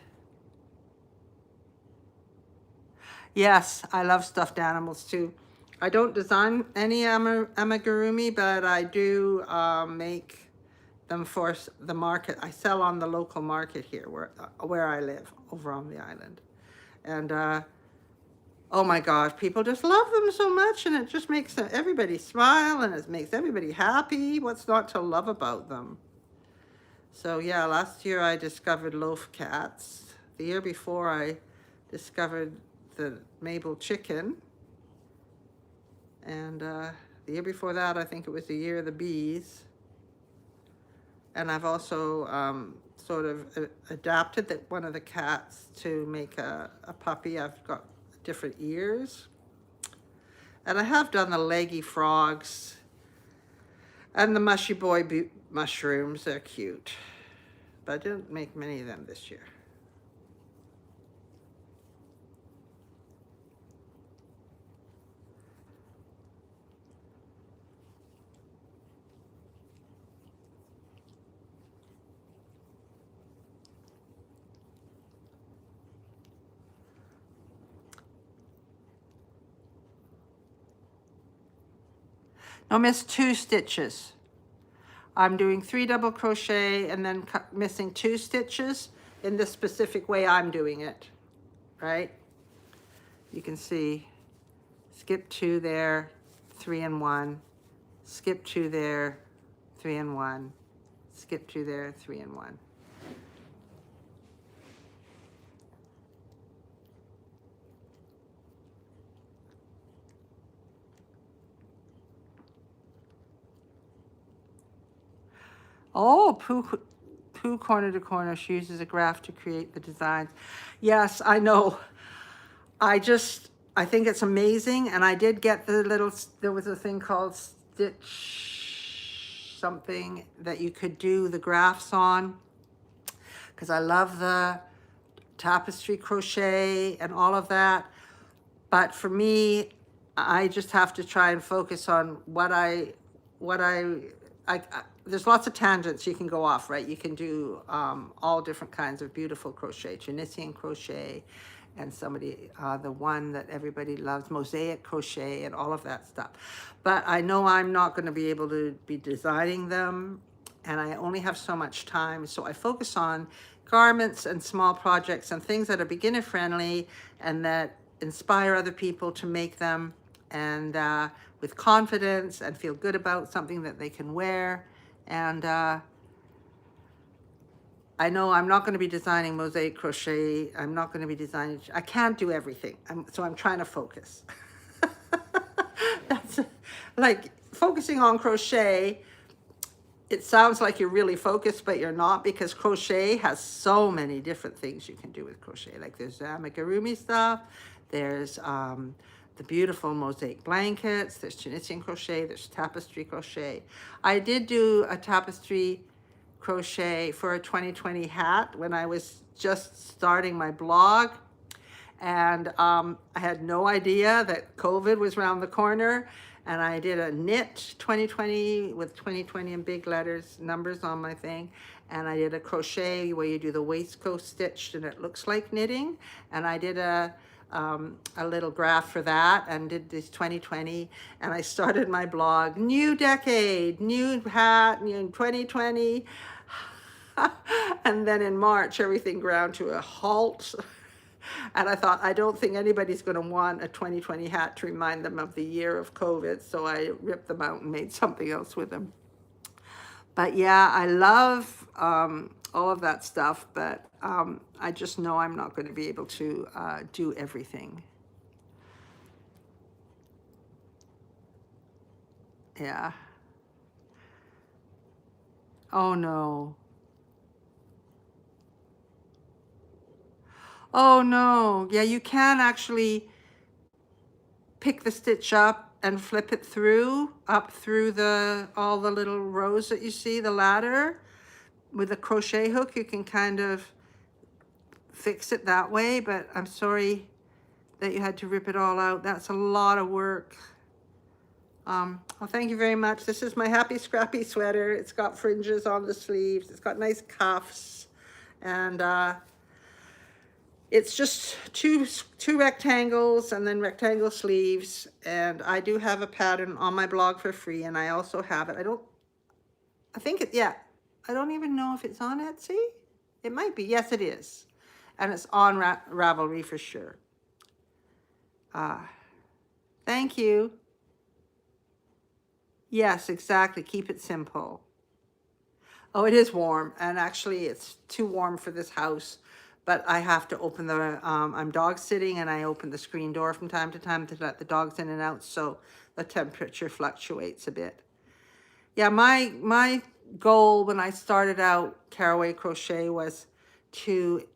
Yes, I love stuffed animals too. I don't design any amigurumi, but I do make them for the market. I sell on the local market here where I live, over on the island. And oh my God, people just love them so much, and it just makes everybody smile, and it makes everybody happy. What's not to love about them? So yeah, last year I discovered loaf cats. The year before I discovered the Mabel chicken. And the year before that, I think it was the year of the bees. And I've also sort of adapted one of the cats to make a puppy. I've got different ears. And I have done the leggy frogs and the mushy boy mushrooms. They're cute. But I didn't make many of them this year. No, miss 2 stitches. I'm doing 3 double crochet and then missing 2 stitches in the specific way I'm doing it, right? You can see, skip 2 there, 3 and 1, skip 2 there, 3 and 1, skip 2 there, 3 and 1. Oh, Pooh corner to corner. She uses a graph to create the designs. Yes, I know. I think it's amazing. And I did get the little, there was a thing called Stitch something that you could do the graphs on, because I love the tapestry crochet and all of that. But for me, I just have to try and focus on what I there's lots of tangents you can go off, right? You can do all different kinds of beautiful crochet, Tunisian crochet, and the one that everybody loves, mosaic crochet, and all of that stuff. But I know I'm not going to be able to be designing them, and I only have so much time, so I focus on garments and small projects and things that are beginner friendly and that inspire other people to make them, and with confidence, and feel good about something that they can wear. And I know I'm not going to be designing mosaic crochet. I'm not going to be designing, I can't do everything. So I'm trying to focus. That's like focusing on crochet. It sounds like you're really focused, but you're not, because crochet has so many different things you can do with crochet. Like there's amigurumi stuff, there's the beautiful mosaic blankets, there's Tunisian crochet, there's tapestry crochet. I did do a tapestry crochet for a 2020 hat when I was just starting my blog. And I had no idea that COVID was around the corner. And I did a knit 2020 with 2020 in big letters, numbers on my thing. And I did a crochet where you do the waistcoat stitched and it looks like knitting. And I did a little graph for that and did this 2020. And I started my blog, new decade, new hat, new 2020. And then in March, everything ground to a halt. And I thought, I don't think anybody's going to want a 2020 hat to remind them of the year of COVID. So I ripped them out and made something else with them. But yeah, I love all of that stuff. But I just know I'm not going to be able to do everything. Yeah. Oh no. Oh no. Yeah, you can actually pick the stitch up and flip it through, up through all the little rows that you see, the ladder. With a crochet hook, you can kind of fix it that way, but I'm sorry that you had to rip it all out. That's a lot of work. Well, thank you very much. This is my Happy Scrappy sweater. It's got fringes on the sleeves. It's got nice cuffs, and it's just two rectangles and then rectangle sleeves. And I do have a pattern on my blog for free, and I also have it. Yeah, I don't even know if it's on Etsy. It might be. Yes, it is. And it's on Ravelry for sure. Thank you. Yes, exactly. Keep it simple. Oh, it is warm. And actually, it's too warm for this house. But I have to open I'm dog sitting, and I open the screen door from time to time to let the dogs in and out. So the temperature fluctuates a bit. Yeah, my goal when I started out Carroway Crochet was to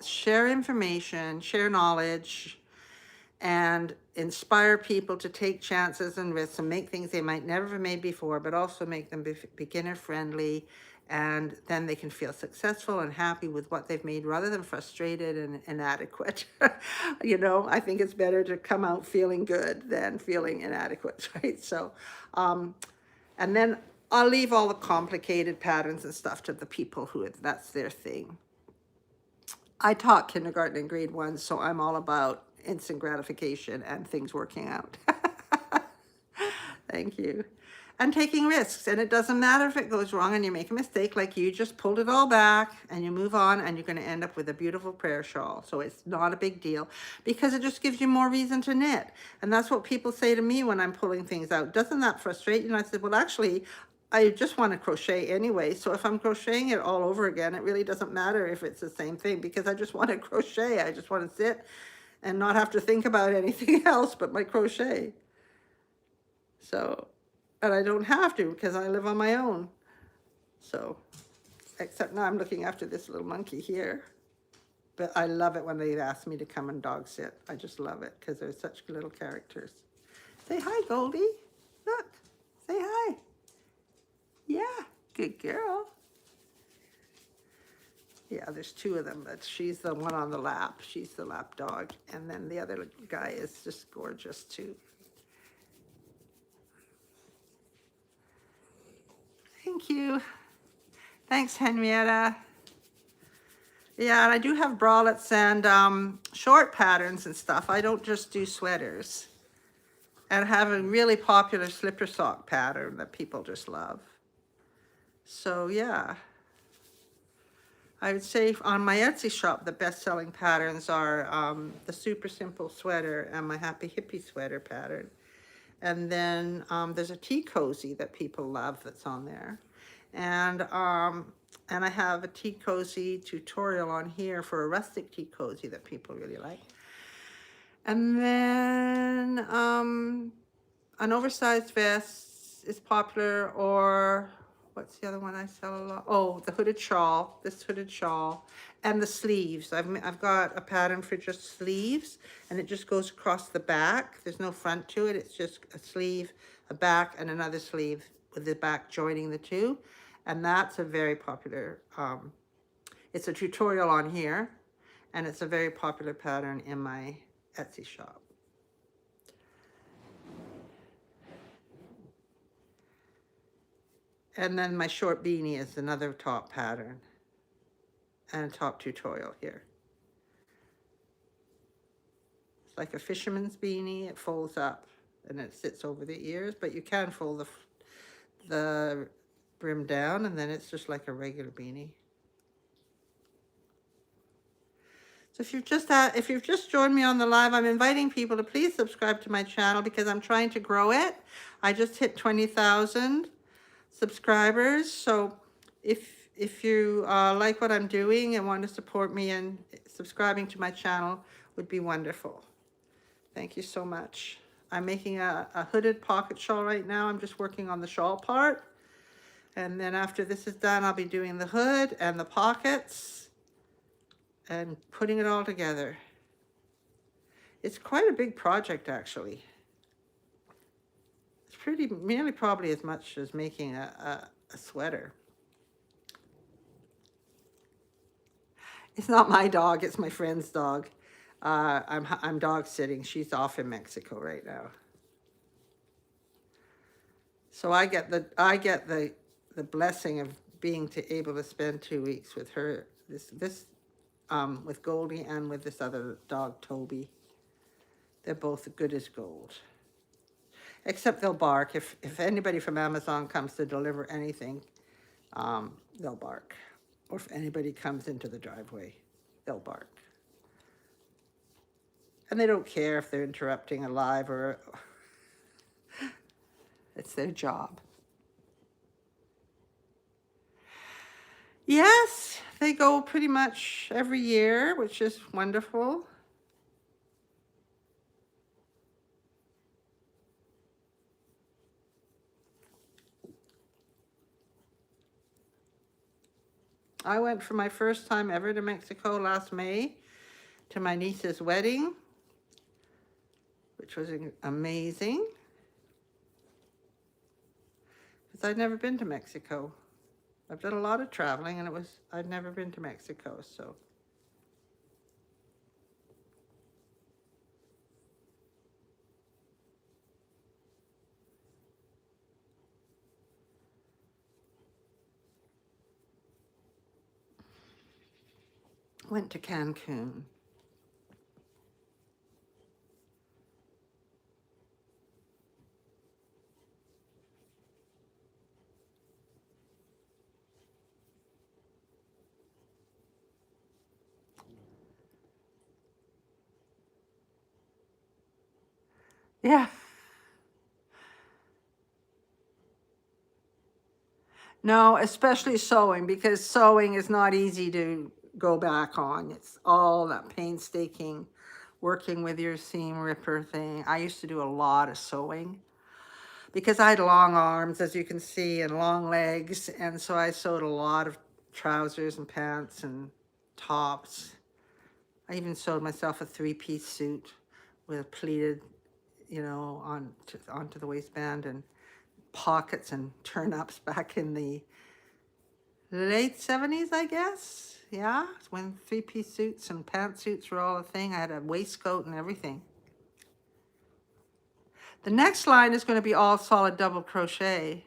share information, share knowledge, and inspire people to take chances and risks and make things they might never have made before, but also make them beginner friendly, and then they can feel successful and happy with what they've made rather than frustrated and inadequate. You know, I think it's better to come out feeling good than feeling inadequate, right? So, and then I'll leave all the complicated patterns and stuff to the people who that's their thing. I taught kindergarten and grade 1, so I'm all about instant gratification and things working out. Thank you. And taking risks. And it doesn't matter if it goes wrong and you make a mistake, like you just pulled it all back and you move on, and you're going to end up with a beautiful prayer shawl. So it's not a big deal, because it just gives you more reason to knit. And that's what people say to me when I'm pulling things out. Doesn't that frustrate you? And I said, well, actually, I just want to crochet anyway. So if I'm crocheting it all over again, it really doesn't matter if it's the same thing, because I just want to crochet. I just want to sit and not have to think about anything else but my crochet. So, and I don't have to, because I live on my own. So, except now I'm looking after this little monkey here. but I love it when they ask me to come and dog sit. I just love it because they're such little characters. Say hi, Goldie. Look, say hi. Yeah, good girl. Yeah, there's two of them, but she's the one on the lap. She's the lap dog. And then the other guy is just gorgeous too. Thank you. Thanks, Henrietta. Yeah, and I do have bralettes and short patterns and stuff. I don't just do sweaters. And I have a really popular slipper sock pattern that people just love. So yeah. I would say on my Etsy shop, the best-selling patterns are the Super Simple Sweater and my Happy Hippie Sweater pattern. And then there's a tea cozy that people love that's on there. And I have a tea cozy tutorial on here for a rustic tea cozy that people really like. And then an oversized vest is popular, or what's the other one I sell a lot? Oh, the hooded shawl, this hooded shawl, and the sleeves. I've got a pattern for just sleeves, and it just goes across the back. There's no front to it. It's just a sleeve, a back, and another sleeve with the back joining the two. And that's a very popular, it's a tutorial on here, and it's a very popular pattern in my Etsy shop. And then my short beanie is another top pattern and a top tutorial here. It's like a fisherman's beanie. It folds up and it sits over the ears, but you can fold the brim down, and then it's just like a regular beanie. So if you've just joined me on the live, I'm inviting people to please subscribe to my channel because I'm trying to grow it. I just hit 20,000 subscribers. So if you like what I'm doing and want to support me, and subscribing to my channel would be wonderful. Thank you so much. I'm making a hooded pocket shawl right now. I'm just working on the shawl part. And then after this is done, I'll be doing the hood and the pockets and putting it all together. It's quite a big project, actually. It's nearly probably as much as making a sweater. It's not my dog, it's my friend's dog. I'm dog sitting. She's off in Mexico right now. So I get the blessing of being able to spend 2 weeks with her, with Goldie and with this other dog, Toby. They're both good as gold. Except they'll bark. If anybody from Amazon comes to deliver anything, they'll bark. Or if anybody comes into the driveway, they'll bark. And they don't care if they're interrupting a live or... It's their job. Yes, they go pretty much every year, which is wonderful. I went for my first time ever to Mexico last May to my niece's wedding, which was amazing. Because I'd never been to Mexico. I've done a lot of traveling, and I'd never been to Mexico, so. Went to Cancun. Yeah. No, especially sewing, because sewing is not easy to go back on. It's all that painstaking working with your seam ripper thing. I used to do a lot of sewing because I had long arms, as you can see, and long legs. And so I sewed a lot of trousers and pants and tops. I even sewed myself a 3-piece suit with pleated, you know, onto the waistband and pockets and turn-ups back in the late 70s, I guess. Yeah, when 3-piece suits and pantsuits were all a thing. I had a waistcoat and everything. The next line is going to be all solid double crochet.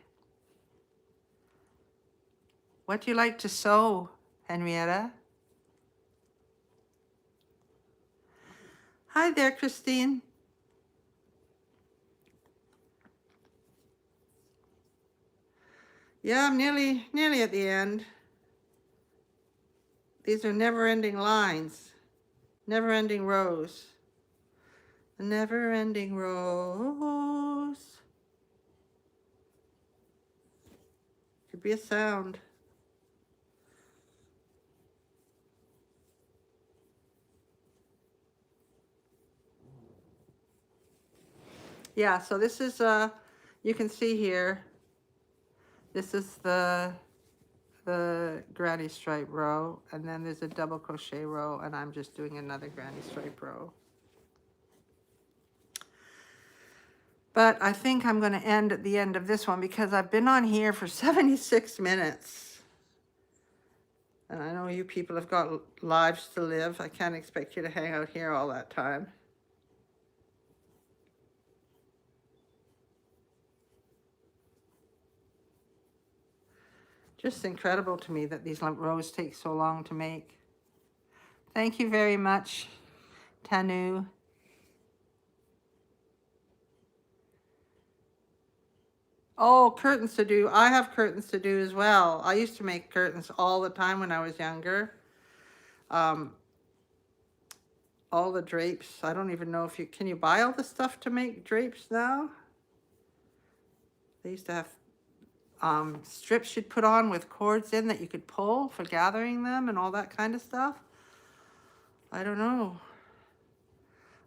What do you like to sew, Henrietta? Hi there, Christine. Yeah, I'm nearly at the end. These are never-ending lines, never-ending rows. Never-ending rows. Could be a sound. Yeah, so this is, you can see here, this is the granny stripe row, and then there's a double crochet row, and I'm just doing another granny stripe row. But I think I'm going to end at the end of this one because I've been on here for 76 minutes. And I know you people have got lives to live. I can't expect you to hang out here all that time. Just incredible to me that these rows take so long to make. Thank you very much, Tanu. Oh, curtains to do. I have curtains to do as well. I used to make curtains all the time when I was younger. All the drapes. I don't even know if you can you buy all the stuff to make drapes now? They used to have strips you'd put on with cords in that you could pull for gathering them and all that kind of stuff. I don't know.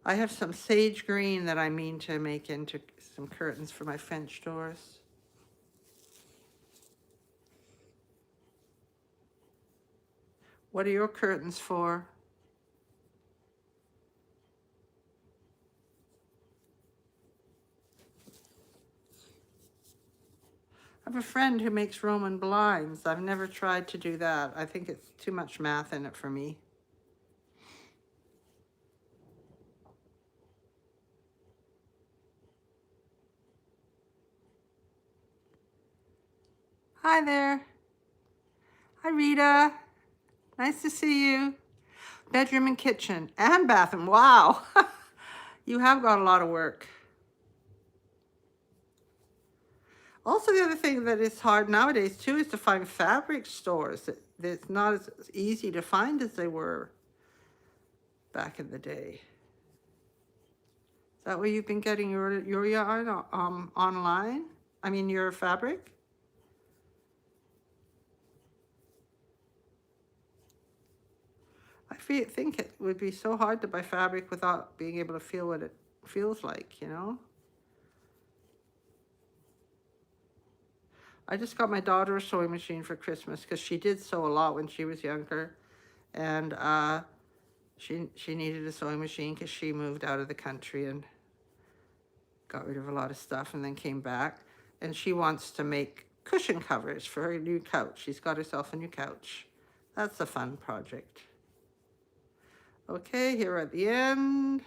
I have some sage green that I mean to make into some curtains for my French doors. What are your curtains for? I have a friend who makes Roman blinds. I've never tried to do that. I think it's too much math in it for me. Hi there. Hi, Rita. Nice to see you. Bedroom and kitchen and bathroom. Wow. You have got a lot of work. Also, the other thing that is hard nowadays, too, is to find fabric stores. It's not as easy to find as they were back in the day. Is that where you've been getting your yarn online? I mean, your fabric? I think it would be so hard to buy fabric without being able to feel what it feels like, you know? I just got my daughter a sewing machine for Christmas because she did sew a lot when she was younger. And she needed a sewing machine because she moved out of the country and got rid of a lot of stuff and then came back. And she wants to make cushion covers for her new couch. She's got herself a new couch. That's a fun project. Okay, here at the end.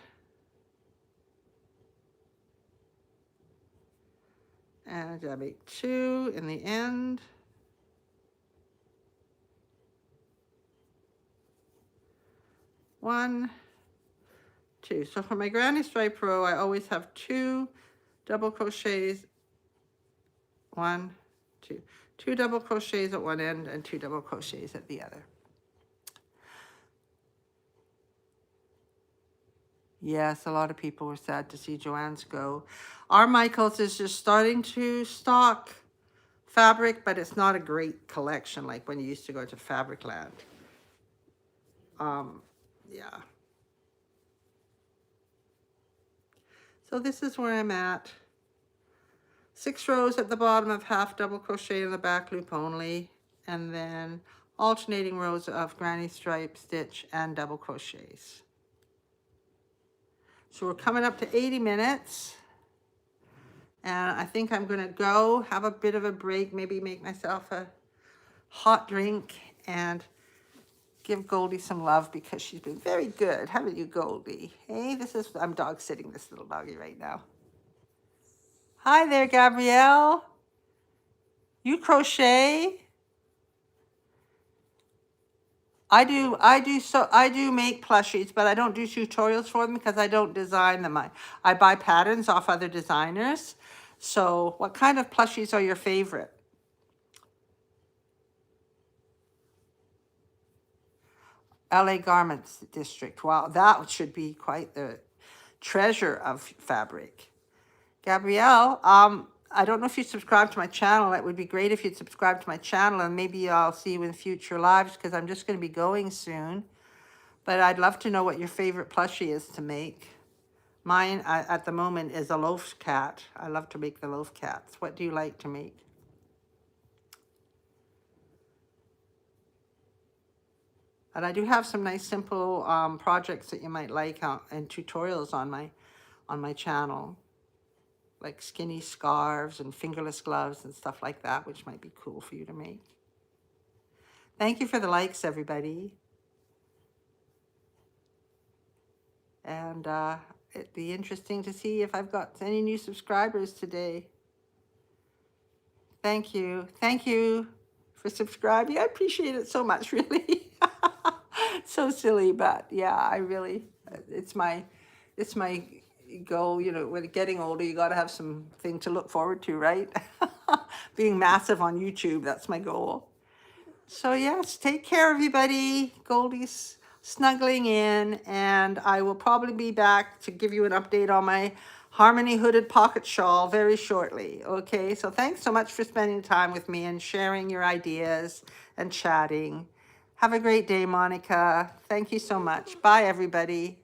And I make 2 in the end. One, 2. So for my granny stripe row, I always have 2 double crochets. 1, 2. 2 double crochets at one end and 2 double crochets at the other. Yes, a lot of people were sad to see Joanne's go. Our Michaels is just starting to stock fabric, but it's not a great collection like when you used to go to Fabricland. Yeah. So this is where I'm at. 6 rows at the bottom of half double crochet in the back loop only, and then alternating rows of granny stripe stitch and double crochets. So we're coming up to 80 minutes. And I think I'm gonna go have a bit of a break, maybe make myself a hot drink and give Goldie some love because she's been very good. Haven't you, Goldie? Hey, I'm dog sitting this little doggy right now. Hi there, Gabrielle. You crochet? I do make plushies, but I don't do tutorials for them because I don't design them. I buy patterns off other designers. So what kind of plushies are your favorite? LA Garments District. Wow, that should be quite the treasure of fabric. Gabrielle, I don't know if you subscribe to my channel. It would be great if you'd subscribe to my channel, and maybe I'll see you in future lives because I'm just going to be going soon. But I'd love to know what your favorite plushie is to make. Mine at the moment is a loaf cat. I love to make the loaf cats. What do you like to make? And I do have some nice simple projects that you might like and tutorials on my channel, like skinny scarves and fingerless gloves and stuff like that, which might be cool for you to make. Thank you for the likes, everybody. And it'd be interesting to see if I've got any new subscribers today. Thank you. Thank you for subscribing. I appreciate it so much, really. So silly, but yeah, I really, it's my goal. You know, when getting older, you got to have something to look forward to, right? Being massive on YouTube, that's my goal. So yes, take care, everybody. Goldie's snuggling in, and I will probably be back to give you an update on my Harmony hooded pocket shawl very shortly. Okay, so thanks so much for spending time with me and sharing your ideas and chatting. Have a great day, Monica. Thank you so much. Bye, everybody.